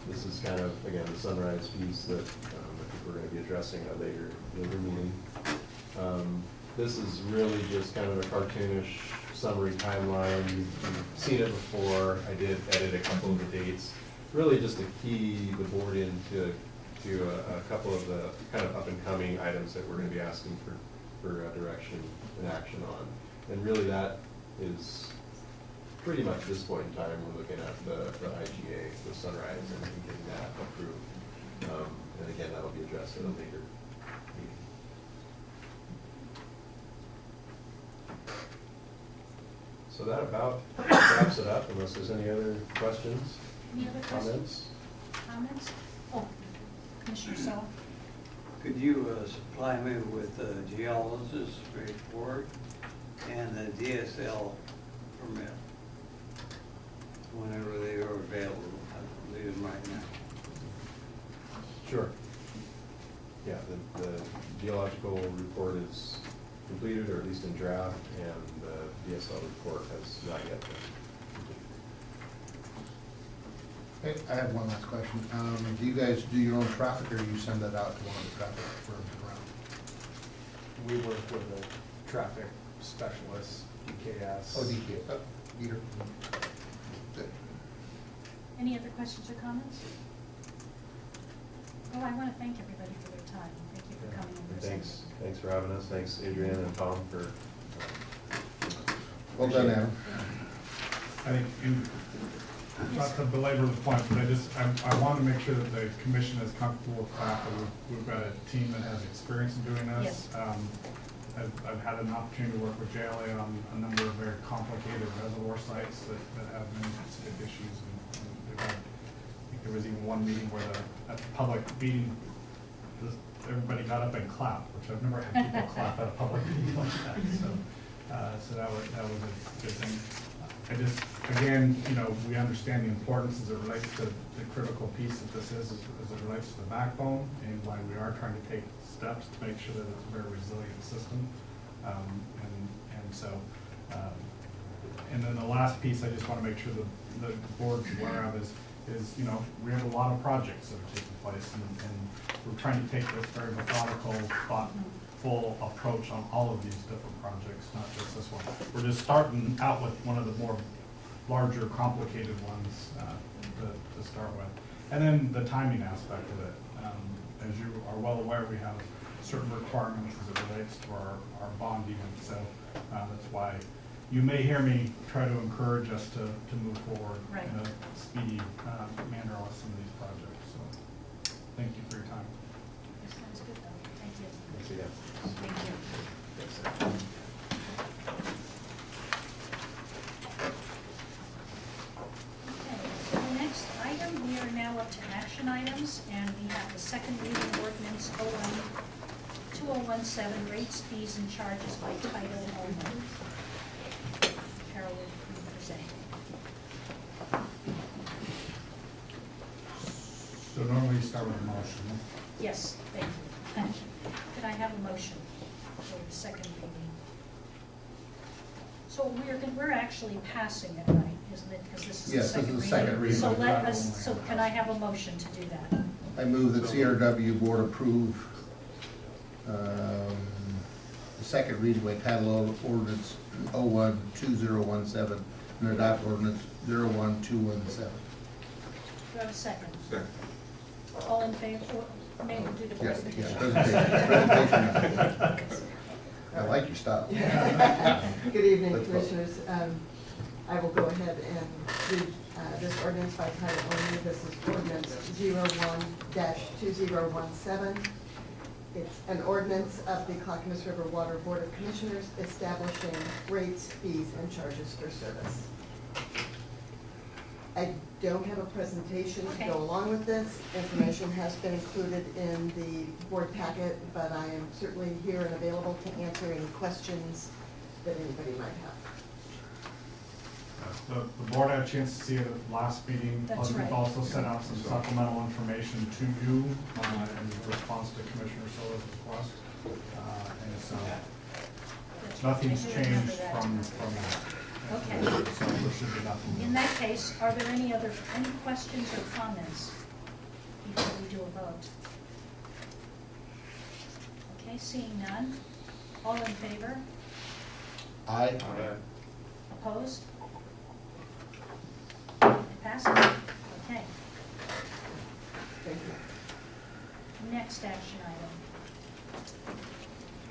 S4: This is kind of, again, the sunrise piece that I think we're going to be addressing at a later meeting. This is really just kind of a cartoonish summary timeline. You've seen it before. I did edit a couple of the dates, really just to key the board into a couple of the kind of up-and-coming items that we're going to be asking for direction and action on. And really that is pretty much this point in time, we're looking at the IGA, the sunrise, and getting that approved. And again, that'll be addressed at a later meeting. So that about wraps it up, unless there's any other questions,
S2: Any other questions?
S4: comments?
S2: Comments? Oh, Commissioner Saul?
S9: Could you supply me with geologists report and the DSL permit whenever they are available? I don't need them right now.
S4: Sure. Yeah, the geological report is completed, or at least in draft, and the DSL report has not yet been completed.
S6: Hey, I have one last question. Do you guys do your own traffic, or do you send that out to one of the traffic firms around?
S8: We work with a traffic specialist, DKS.
S6: Oh, DK, Peter. Good.
S2: Any other questions or comments? Well, I want to thank everybody for their time. Thank you for coming and
S4: And
S2: presenting.
S4: thanks for having us. Thanks, Adrienne and Tom, for.
S6: Well done, Adam.
S10: I think, not to belabor the point, but I want to make sure that the commission is comfortable with the fact that we've got a team that has experience in doing this.
S2: Yes.
S10: I've had an opportunity to work with JLA on a number of very complicated reservoir sites that have many specific issues. And they've had, I think there was even one meeting where at the public meeting, everybody got up and clapped, which I've never had people clap at a public meeting like that. So that was a good thing. I just, again, we understand the importance as it relates to the critical piece that this is, as it relates to the backbone, and why we are trying to take steps to make sure that it's a very resilient system. And then the last piece I just want to make sure the board's aware of is, we have a lot of projects that are taking place, and we're trying to take this very methodical, thoughtful approach on all of these different projects, not just this one. We're just starting out with one of the more larger, complicated ones to start with. And then the timing aspect of it. As you are well aware, we have certain requirements as it relates to our bonding, and so that's why you may hear me try to encourage us to move forward
S2: Right.
S10: in a speedy manner on some of these projects. So thank you for your time.
S2: That sounds good, though. Thank you.
S4: Thanks again.
S2: Thank you. Okay, the next item, we are now up to action items, and we have the second reading ordinance 2017, rates, fees, and charges by title only. Carol, will you present?
S10: So normally you start with a motion.
S2: Yes, thank you. Could I have a motion for the second reading? So we're actually passing it, right, isn't it? Because this is the
S6: Yes, this
S2: second
S6: is
S2: reading.
S6: the second reading.
S2: So let us, so can I have a motion to do that?
S6: I move that CRW Board approve the second reading by title of ordinance 01-2017 and adopt ordinance 01-217.
S2: Do I have a second?
S3: Second.
S2: All in favor, or may we do the
S6: Yes,
S2: presentation?
S6: presentation. I like your style.
S11: Good evening,
S6: Let's vote.
S11: Commissioners. I will go ahead and read this ordinance by title only. This is ordinance 01-2017. It's an ordinance of the Clackamas River Water Board of Commissioners establishing rates, fees, and charges for service. I don't have a presentation to
S2: Okay.
S11: go along with this. Information has been included in the board packet, but I am certainly here and available to answer any questions that anybody might have.
S10: The board had a chance to see it at the last meeting.
S2: That's
S10: Plus,
S2: right.
S10: we've also sent out some supplemental information to you in response to Commissioner Silva's request. And so
S2: That's right.
S10: nothing's
S2: I do remember
S10: changed
S2: that.
S10: from that.
S2: Okay.
S10: So there should be nothing.
S2: In that case, are there any questions or comments before we do a vote? Okay, seeing none. All in favor?
S6: Aye.
S2: Opposed? Passes. Okay.
S11: Thank you.
S2: Next action item.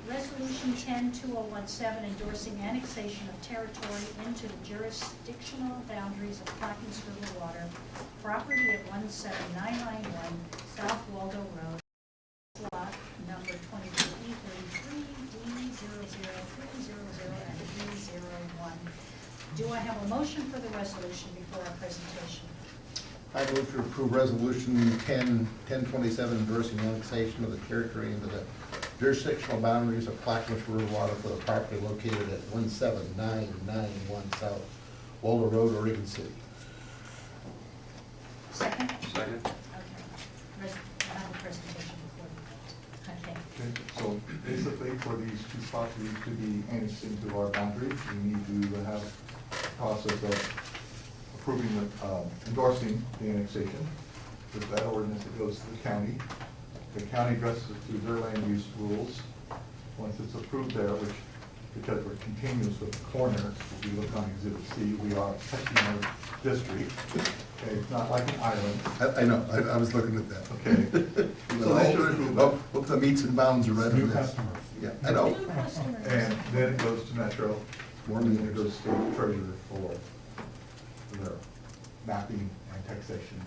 S2: Resolution 10-2017 endorsing annexation of territory into the jurisdictional boundaries of Clackamas River Water, property at 17991 South Waldo Road, lot number 22E33, D00300 and D01. Do I have a motion for the resolution before our presentation?
S6: I move to approve resolution 1027 endorsing annexation of the territory into the jurisdictional boundaries of Clackamas River Water for the property located at 17991 South Waldo Road, Oregon City.
S2: Second?
S9: Second.
S2: Okay. I have a presentation before the vote. Okay.
S1: Okay, so basically, for these two properties to be annexed into our boundaries, we need to have a process of approving, endorsing the annexation. With that ordinance, it goes to the county. The county addresses it through their land use rules. Once it's approved there, which, because we're continuous with the corner, if you look on Exhibit C, we are touching our district. Okay, it's not like an island.
S6: I know, I was looking at that.
S1: Okay. So they should approve it.
S6: Hope the meets and bounds are right on
S10: New
S6: this.
S10: customers.
S6: Yeah, I know.
S2: New customers.
S1: And then it goes to Metro,
S6: More
S1: and then
S6: meters.
S1: it goes to state treasurer for their mapping and taxation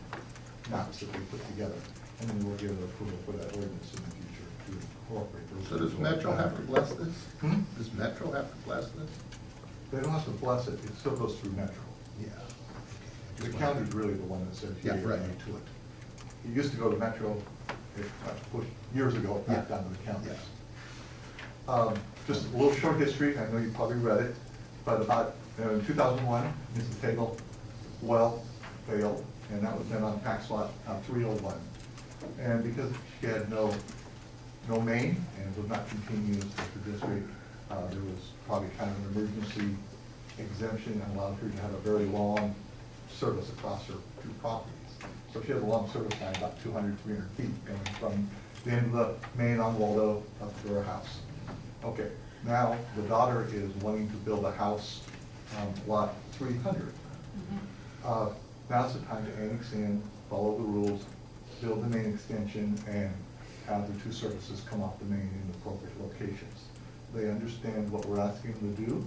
S1: maps that we put together. And then we'll give approval for that ordinance in the future to incorporate those.
S6: So does Metro have to bless this?
S1: Hmm?
S6: Does Metro have to bless this?
S1: They don't have to bless it, it still goes through Metro.
S6: Yeah.
S1: The county's really the one that said,
S6: Yeah,
S1: here,
S6: right.
S1: right to it. It used to go to Metro, it got pushed years ago, back
S6: Yeah.
S1: down to the counties.
S6: Yeah.
S1: Just a little short history, I know you probably read it, but about, in 2001, Mrs. Tagle well failed, and that was then on tax lot 301. And because she had no main, and was not continuous with the district, there was probably kind of an emergency exemption and allowed her to have a very long service across her two properties. So she has a long service line, about 200, 300 feet, going from the end of the main on Waldo up to her house. Okay, now the daughter is wanting to build a house on lot 300. Now's the time to annex in, follow the rules, build the main extension, and have the two services come off the main in the appropriate locations. They understand what we're asking them to do,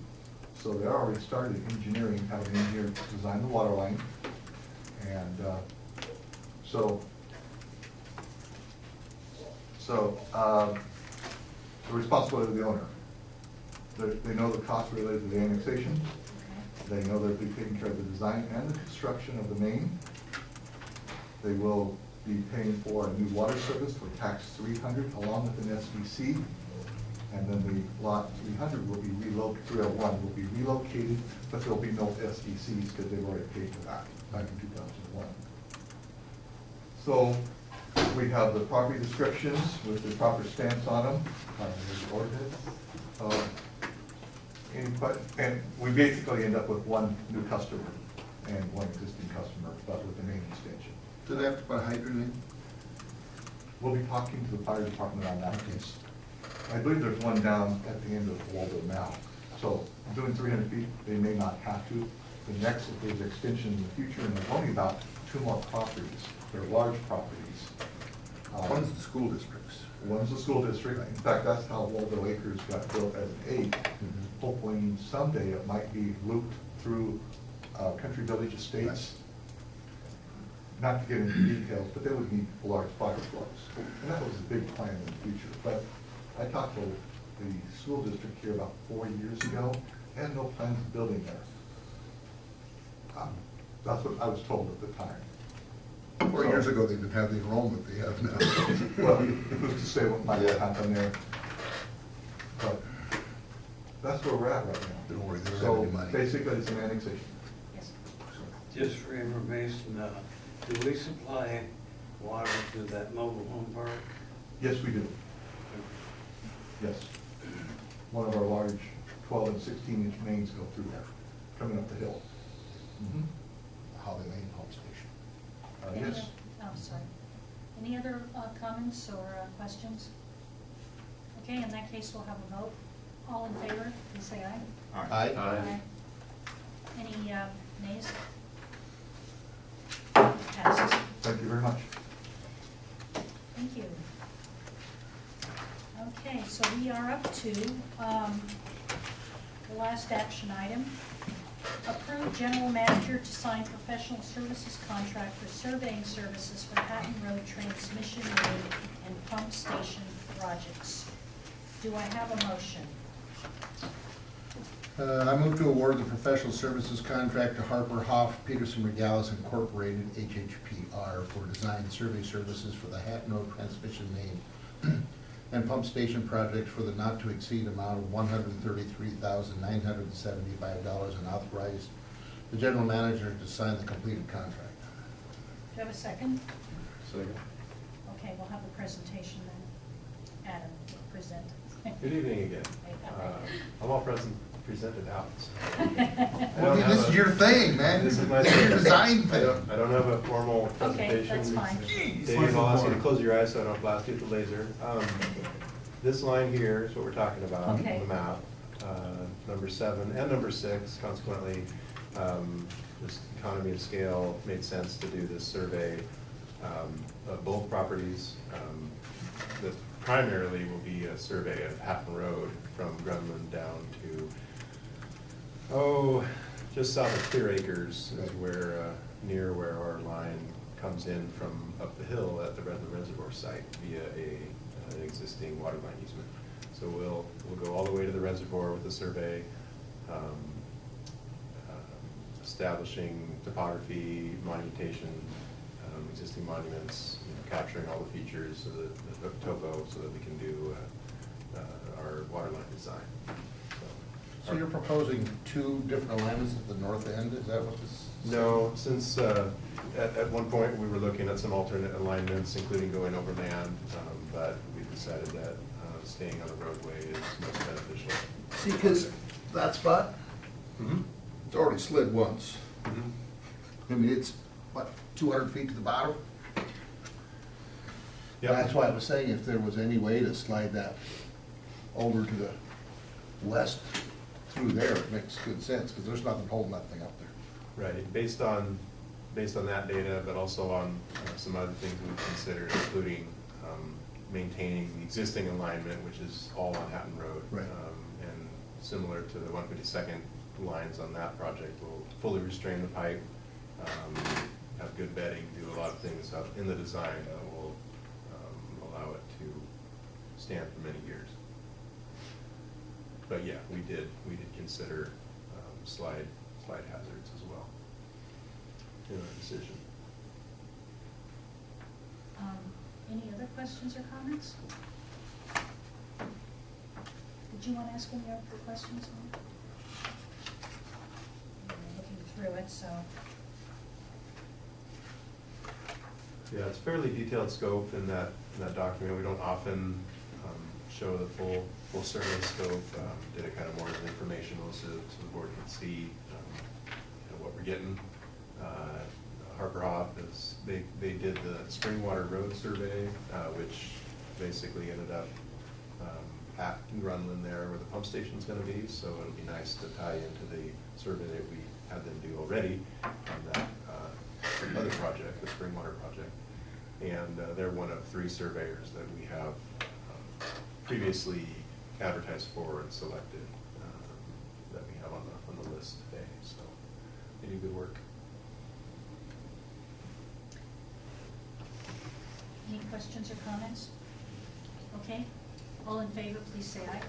S1: so they're already started engineering, have an engineer design the water line, and the responsibility of the owner. They know the cost related to the annexation. They know they'll be taking care of the design and the construction of the main. They will be paying for a new water service for tax 300 along with an SVC. And then the lot 300 will be relocated, 301 will be relocated, but there'll be no SVCs because they've already paid for that back in 2001. So We have the property descriptions with the proper stamps on them, the ordinance. And we basically end up with one new customer and one existing customer, but with the main extension.
S6: Do they have to put a hydrant in?
S1: We'll be talking to the fire department on that case. I believe there's one down at the end of Waldo now. So doing 300 feet, they may not have to. The next, if there's extension in the future, and there's only about 2 more properties. They're large properties.
S6: One's the school districts.
S1: One's the school district. In fact, that's how Waldo Acres got built as an 8. Hopefully someday it might be looped through Country Village Estates. Not to get into details, but they would need large fire flows. And that was a big plan in the future. But I talked to the school district here about 4 years ago. They had no plans of building there. That's what I was told at the time.
S6: 4 years ago, they didn't have the enrollment they have now.
S1: Well, who's to say what might happen there? But that's where we're at right now.
S6: Don't worry, they don't
S1: So
S6: have any money.
S1: basically, it's an annexation.
S2: Yes.
S9: Just for information, do we supply water to that mobile home park?
S1: Yes, we do. Yes. One of our large 12 and 16-inch mains go through there, coming up the hill.
S6: Holly Lane Pump Station.
S2: Any
S1: Yes.
S2: other- Oh, sorry. Any other comments or questions? Okay, in that case, we'll have a vote. All in favor, please say aye.
S3: Aye.
S7: Aye.
S2: Any nays? Passes.
S1: Thank you very much.
S2: Thank you. Okay, so we are up to the last action item. Approve general manager to sign professional services contract for surveying services for Hatton Road transmission main and pump station projects. Do I have a motion?
S6: I move to award the professional services contract to Harper Hoff Peterson Regalis Incorporated, HHPR, for design survey services for the Hatton Road transmission main and pump station project for the not-to-exceed amount of $133,975 and authorize the general manager to sign the completed contract.
S2: Do you have a second?
S7: Second.
S2: Okay, we'll have the presentation then. Adam will present.
S4: Good evening again. I'm all presented out.
S6: Well, this is your thing, man.
S4: This is my
S6: This is your
S4: thing.
S6: design thing.
S4: I don't have a formal
S2: Okay,
S4: presentation.
S2: that's fine.
S4: Dave, I'll ask you to close your eyes so I don't blast you with the laser. This line here is what we're talking about on
S2: Okay.
S4: the map. Number 7 and number 6, consequently, just economy of scale made sense to do this survey of both properties. The primarily will be a survey of Hatton Road from Grumman down to, just south of Clear Acres is where, near where our line comes in from up the hill at the Redland Reservoir site via an existing water line easement. So we'll go all the way to the reservoir with the survey, establishing topography, monumentation, existing monuments, capturing all the features of the topo so that we can do our water line design.
S6: So you're proposing 2 different alignments at the north end, is that what this?
S4: No, since at one point we were looking at some alternate alignments, including going overland, but we decided that staying on the roadway is most beneficial.
S6: See, because that spot, it's already slid once. I mean, it's, what, 200 feet to the bottom?
S4: Yep.
S6: That's why I was saying if there was any way to slide that over to the west through there, it makes good sense, because there's nothing holding that thing up there.
S4: Right, based on that data, but also on some other things we've considered, including maintaining the existing alignment, which is all on Hatton Road.
S6: Right.
S4: And similar to the 152nd lines on that project, we'll fully restrain the pipe, have good bedding, do a lot of things up in the design that will allow it to stand for many years. But yeah, we did consider slide hazards as well in our decision.
S2: Any other questions or comments? Did you want to ask any other questions? I'm looking through it, so.
S4: Yeah, it's fairly detailed scope in that document. We don't often show the full survey scope. Did it kind of more as informational so the board can see what we're getting. Harper Hoff they did the Springwater Road survey, which basically ended up at Grunland there where the pump station's going to be. So it'll be nice to tie into the survey that we had them do already on that other project, the Springwater project. And they're one of 3 surveyors that we have previously advertised for and selected that we have on the list today. So they do good work.
S2: Any questions or comments? Okay, all in favor, please say aye.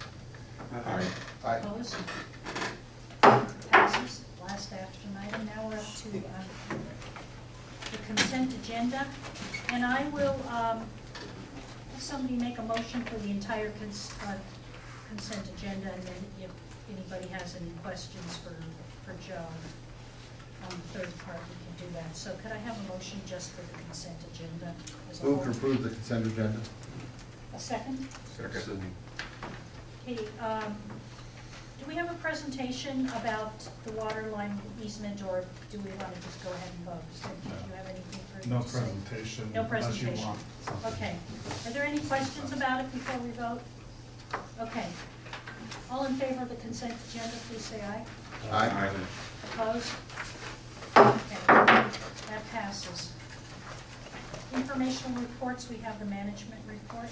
S6: Aye.
S2: Opposed? Passes. Last action item. Now we're up to the consent agenda. And I will have somebody make a motion for the entire consent agenda, and then if anybody has any questions for Joe on the third part, we can do that. So could I have a motion just for the consent agenda as a whole?
S6: Move to approve the consent agenda.
S2: A second?
S3: Second.
S2: Okay, do we have a presentation about the water line easement, or do we want to just go ahead and vote? So, do you have anything further
S10: No
S2: to say?
S10: presentation.
S2: No
S10: unless you
S2: presentation.
S10: want something.
S2: Okay. Are there any questions about it before we vote? Okay. All in favor of the consent agenda, please say aye.
S6: Aye.
S2: Opposed? Okay, that passes. Informational reports, we have the management report.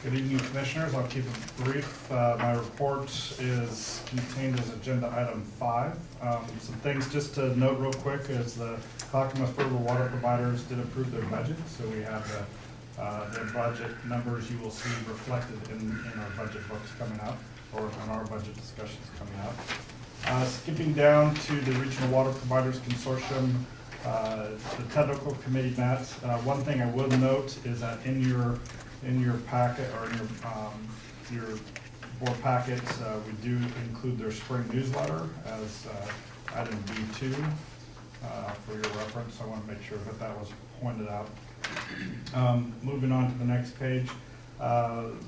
S10: Good evening, Commissioners. I'll keep it brief. My report is contained as agenda item 5. Some things just to note real quick is the Clackamas River water providers did approve their budget, so we have their budget numbers you will see reflected in our budget books coming up, or in our budget discussions coming up. Skipping down to the Regional Water Providers Consortium, the technical committee met. One thing I will note is that in your packet, or in your board packet, we do include their spring newsletter as item B2 for your reference. I want to make sure that that was pointed out. Moving on to the next page,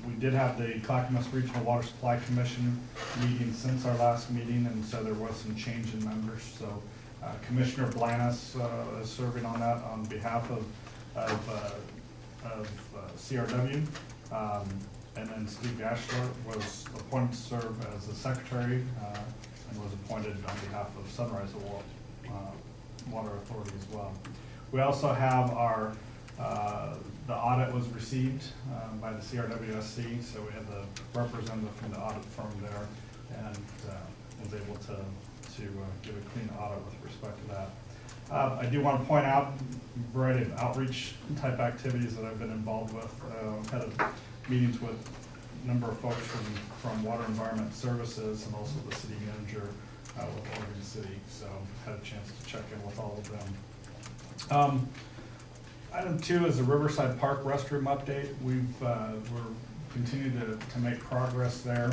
S10: we did have the Clackamas Regional Water Supply Commission meeting since our last meeting, and so there was some change in members. So Commissioner Blanas is serving on that on behalf of CRW, and then Steve Gashler was appointed to serve as the secretary and was appointed on behalf of Sunrise Water Authority as well. We also have our the audit was received by the CRWSC, so we had the representative from the audit firm there, and was able to give a clean audit with respect to that. I do want to point out a variety of outreach type activities that I've been involved with. Had meetings with a number of folks from Water Environment Services and also the city manager with Oregon City, so had a chance to check in with all of them. Item 2 is the Riverside Park restroom update. We're continuing to make progress there.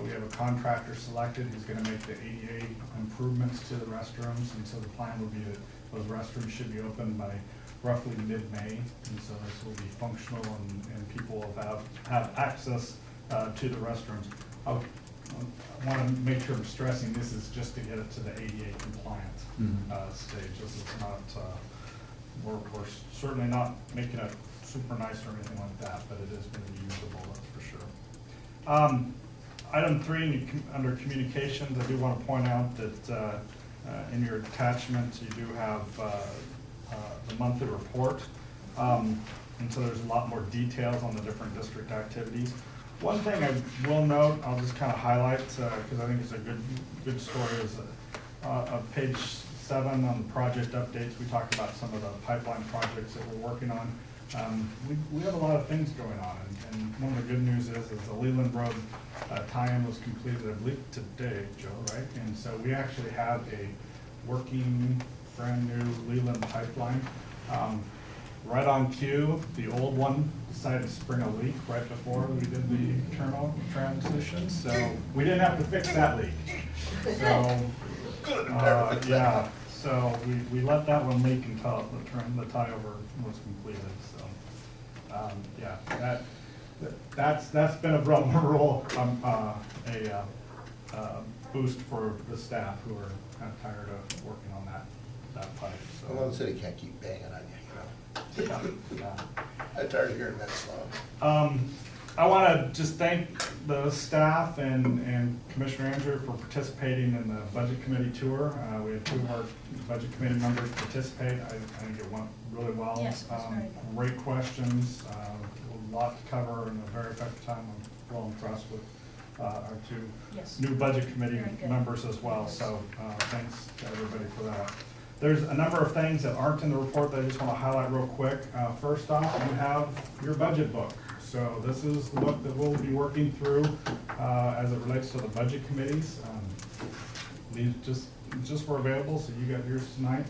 S10: We have a contractor selected who's going to make the ADA improvements to the restrooms, and so the plan would be that those restrooms should be open by roughly mid-May, and so this will be functional and people will have access to the restrooms. I want to make sure I'm stressing this is just to get it to the ADA compliant stage. This is not, we're certainly not making it super nice or anything like that, but it is going to be usable, that's for sure. Item 3, under communications, I do want to point out that in your attachment, you do have the monthly report. And so there's a lot more details on the different district activities. One thing I will note, I'll just kind of highlight, because I think it's a good story, is page 7 on the project updates. We talked about some of the pipeline projects that we're working on. We have a lot of things going on, and one of the good news is the Leland Road tie-in was completed, I believe, today, Joe, right? And so we actually have a working, brand new Leland pipeline. Right on cue, the old one decided to spring a leak right before we did the internal transition, so we didn't have to fix that leak. So, yeah, So we let that one leak until the tie-over was completed, so. Yeah, that's been a real boost for the staff who are kind of tired of working on that pipe, so.
S6: Well, the city can't keep banging on you, you know.
S10: Yeah.
S6: I'm tired of hearing that song.
S10: I want to just thank the staff and Commissioner Andrew for participating in the Budget Committee tour. We had 2 of our Budget Committee members participate. I think it went really well.
S2: Yes, it was very good.
S10: Great questions, a lot to cover in a very effective time. I'm well impressed with our 2
S2: Yes.
S10: new Budget Committee
S2: Very good.
S10: members as well. So thanks to everybody for that. There's a number of things that aren't in the report that I just want to highlight real quick. First off, you have your budget book. So this is the book that we'll be working through as it relates to the budget committees. These just were available, so you got yours tonight.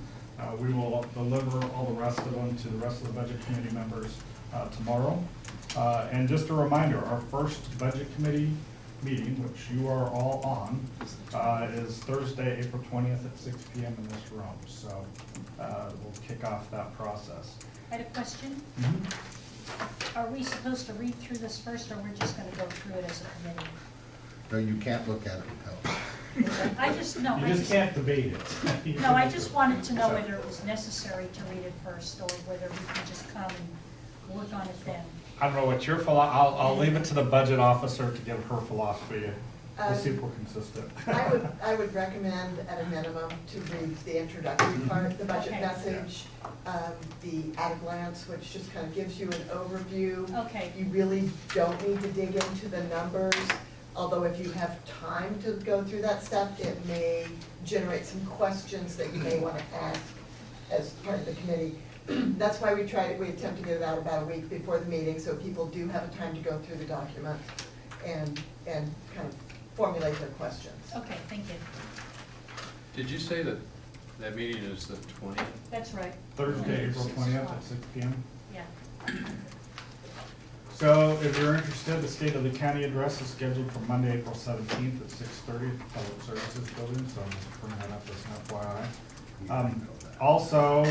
S10: We will deliver all the rest of them to the rest of the budget committee members tomorrow. And just a reminder, our first budget committee meeting, which you are all on, is Thursday, April 20th at 6 p.m. in this room. So we'll kick off that process.
S2: I had a question.
S10: Mm-hmm.
S2: Are we supposed to read through this first, or we're just gonna go through it as a committee?
S6: No, you can't look at it, no.
S2: I just, no,
S10: You
S2: I
S10: just
S2: just,
S10: can't debate it.
S2: no, I just wanted to know whether it was necessary to read it first, or whether we can just come and work on it then.
S10: I don't know what your I'll leave it to the budget officer to give her philosophy. We'll see if we're consistent.
S11: I would recommend at a minimum to read the introductory part, the budget
S2: Okay.
S11: message, the at a glance, which just kind of gives you an overview.
S2: Okay.
S11: You really don't need to dig into the numbers, although if you have time to go through that stuff, it may generate some questions that you may want to ask as part of the committee. That's why we attempt to get it out about a week before the meeting, so people do have a time to go through the document and kind of formulate their questions.
S2: Okay, thank you.
S7: Did you say that that meeting is the 20th?
S2: That's right.
S10: Thursday, April
S2: 6
S10: 20th
S2: o'clock.
S10: at 6 p.m.
S2: Yeah.
S10: So if you're interested, the State of the County address is scheduled for Monday, April 17th at 6:30 at the Public Services Building, so I'm just bringing that up as an FYI. Also,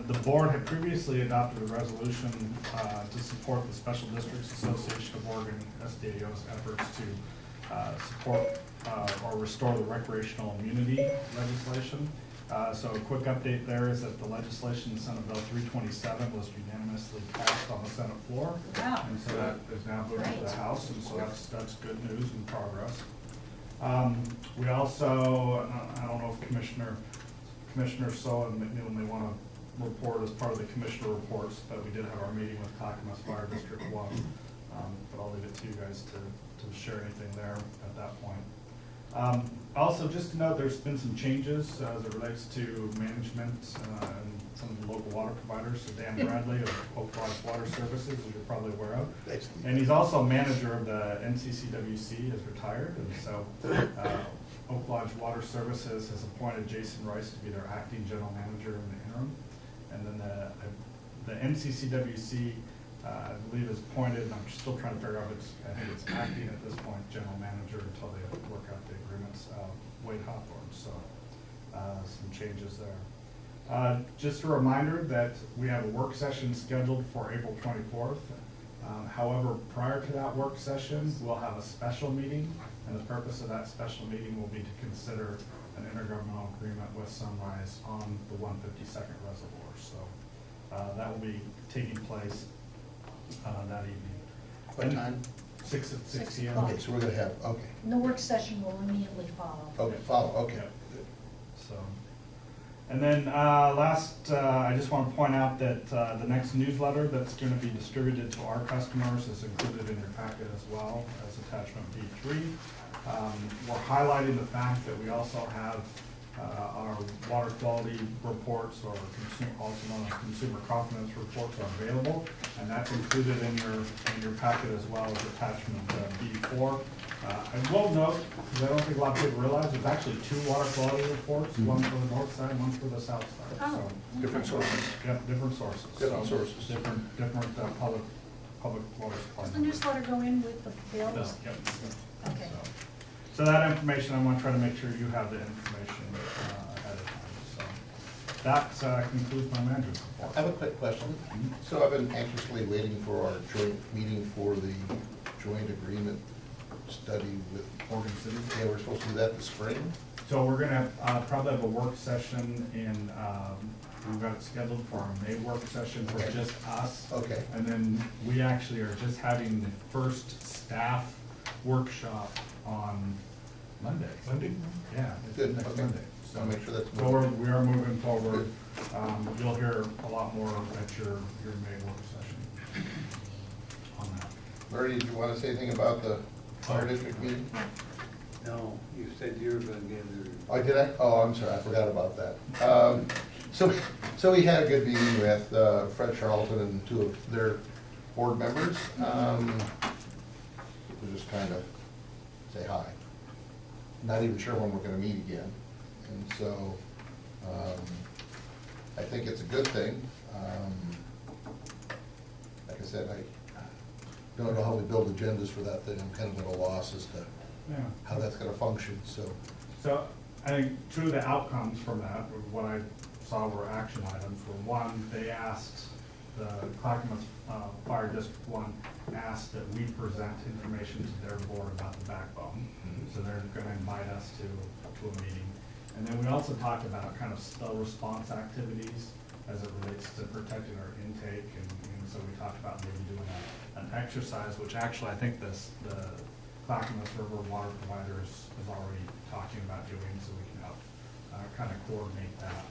S10: the board had previously adopted a resolution to support the Special Districts Association of Oregon, SDAO's efforts to support or restore the recreational immunity legislation. So a quick update there is that the legislation, Senate Bill 327, was unanimously passed on the Senate floor.
S2: Wow.
S10: And so that is now moving to the
S2: Great.
S10: House, and so that's good news and progress. We also, I don't know if Commissioner Soa and McNeil may want to report as part of the commissioner reports, but we did have our meeting with Clackamas Fire District 1. But I'll leave it to you guys to share anything there at that point. Also, just to note, there's been some changes as it relates to management and some of the local water providers. So Dan Bradley of Oak Lodge Water Services, as you're probably aware of. And he's also manager of the NCCWC, is retired. And so Oak Lodge Water Services has appointed Jason Rice to be their acting general manager in the interim. And then the NCCWC, I believe, is appointed, and I'm still trying to figure out if I think it's acting at this point, general manager until they work out the agreements, Wade Hawthorne, so some changes there. Just a reminder that we have a work session scheduled for April 24th. However, prior to that work session, we'll have a special meeting, and the purpose of that special meeting will be to consider an intergovernmental agreement with Sunrise on the 152nd reservoir. So that will be taking place that evening.
S6: What time?
S10: 6 p.m.
S2: o'clock.
S6: Okay, so we're gonna have, okay,
S2: And the work session will immediately follow.
S6: okay, follow, okay.
S10: So, and then last, I just want to point out that the next newsletter that's going to be distributed to our customers is included in your packet as well as attachment B3. We're highlighting the fact that we also have our water quality reports, or also known as consumer confidence reports, are available, and that's included in your packet as well as attachment B4. I will note, because I don't think a lot of people realize, there's actually 2 water quality reports, one for the north side, one for the south side.
S2: Oh.
S10: So,
S6: Different sources.
S10: yep, different sources.
S6: Different
S10: So,
S6: sources.
S10: Different public water supply.
S2: Does the newsletter go in with the bills?
S10: Yep.
S2: Okay.
S10: So that information, I want to try to make sure you have the information ahead of time. So that concludes my manager's
S6: I
S10: report.
S6: have a quick question. So I've been anxiously waiting for our joint meeting for the joint agreement study with
S10: Morgan City.
S6: Yeah, we're supposed to do that this spring?
S10: So we're gonna probably have a work session in, we've got it scheduled for our May work session for
S6: Okay.
S10: just us.
S6: Okay.
S10: And then we actually are just having the first staff workshop on Monday.
S6: Monday?
S10: Yeah, it's
S6: Good,
S10: next
S6: okay.
S10: Monday.
S6: So I'll make sure that's
S10: So we are moving forward.
S6: Good.
S10: You'll hear a lot more at your May work session on that.
S6: Larry, did you want to say anything about the fire district meeting?
S9: No, you said you were gonna give your.
S6: Oh, did I? Oh, I'm sorry, I forgot about that. So we had a good meeting with Fred Charlton and two of their board members. We'll just kind of say hi. Not even sure when we're gonna meet again. And so, I think it's a good thing. Like I said, I don't know how we build agendas for that thing. I'm kind of at a loss as to
S10: Yeah.
S6: how that's gonna function, so.
S10: So I think two of the outcomes from that, what I saw were action items, were one, they asked, the Clackamas Fire District One asked that we present information to their board about the backbone. So they're gonna invite us to a meeting. And then we also talked about kind of spill response activities as it relates to protecting our intake. And so we talked about maybe doing an exercise, which actually I think the Clackamas River Water Providers is already talking about doing, so we can help kind of coordinate that.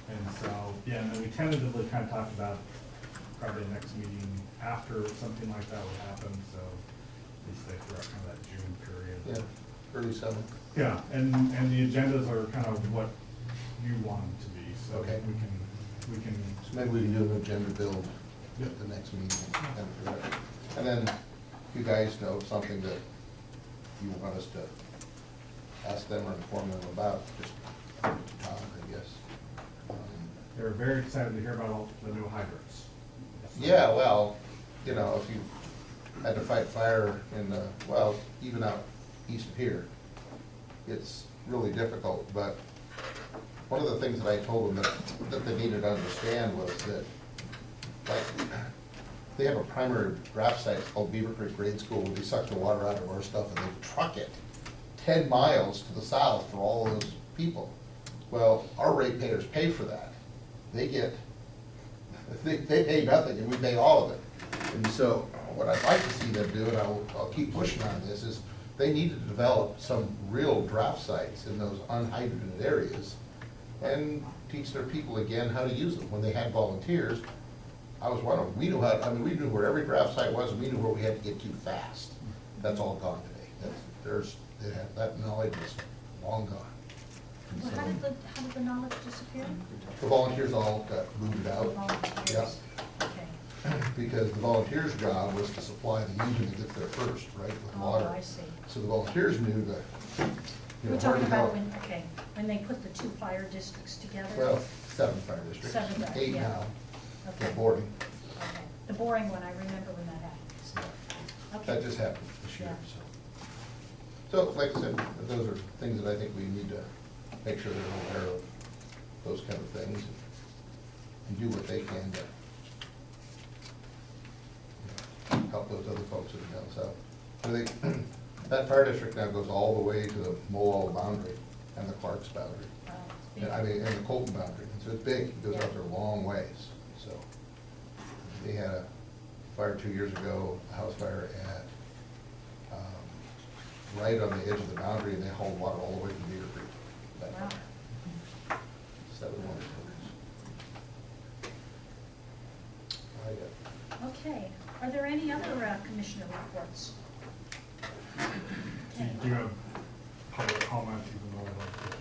S10: And so, yeah, and then we tentatively kind of talked about probably the next meeting after something like that would happen, so at least they throughout kind of that June period.
S6: Yeah, early summer.
S10: Yeah, and the agendas are kind of what you want them to be, so
S6: Okay.
S10: we can.
S6: So maybe we can do an agenda build at the next meeting. And then you guys know something that you want us to ask them or inform them about, just Tom, I guess.
S10: They're very excited to hear about all the new hydrants.
S6: Yeah, well, you know, if you had to fight fire in the, well, even out east of here, it's really difficult, but one of the things that I told them that they needed to understand was that, like, they have a primary draft site called Beaver Creek Grade School, where they suck the water out of our stuff and they truck it 10 miles to the south for all those people. Well, our ratepayers pay for that. They pay nothing and we pay all of it. And so what I'd like to see them do, and I'll keep pushing on this, is they need to develop some real draft sites in those unhydrated areas and teach their people again how to use them. When they had volunteers, I was one of them. We knew how, I mean, we knew where every draft site was and we knew where we had to get to fast. That's all gone today. That knowledge is long gone. And
S2: Well,
S6: so
S2: how did the knowledge disappear?
S6: the volunteers all got booted
S2: The
S6: out.
S2: volunteers. Okay.
S6: Because the volunteers' job was to supply the union that gets there first, right, with
S2: Oh,
S6: water.
S2: I see.
S6: So the volunteers knew that, you
S2: We're
S6: know,
S2: talking
S6: where to go.
S2: about when, okay, when they put the two fire districts together?
S6: Well, 7 fire districts,
S2: Seven,
S6: 8
S2: yeah.
S6: now,
S2: Okay.
S6: for boarding.
S2: Okay. The boring one, I remember when that happened. Okay.
S6: That just happened this year,
S2: Yeah.
S6: so. So, like I said, those are things that I think we need to make sure they're aware of, those kind of things, and do what they can to help those other folks that are down south. I think that fire district now goes all the way to the Moal boundary and the Clark's boundary.
S2: Wow, it's big.
S6: And I mean, and the Colton boundary, so it's big, it goes out
S2: Yeah.
S6: there a long ways, so. They had a fire 2 years ago, a house fire at, right on the edge of the boundary, and they hauled water all the way from Beaver Creek. back
S2: Wow.
S6: up. 7 1 stories.
S2: Okay. Are there any other commissioner reports? Okay.
S10: Do you have public comment even though I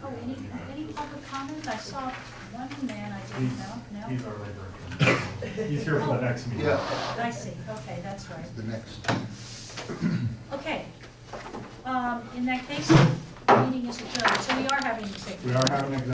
S2: Oh,
S10: don't?
S2: any public comment? I saw one man I didn't know. No?
S10: He's our labor. He's here for the next meeting.
S6: Yeah,
S2: I see. Okay, that's right.
S6: the next.
S2: Okay. In that case, the meeting is adjourned. So we are having executive.
S10: We are having an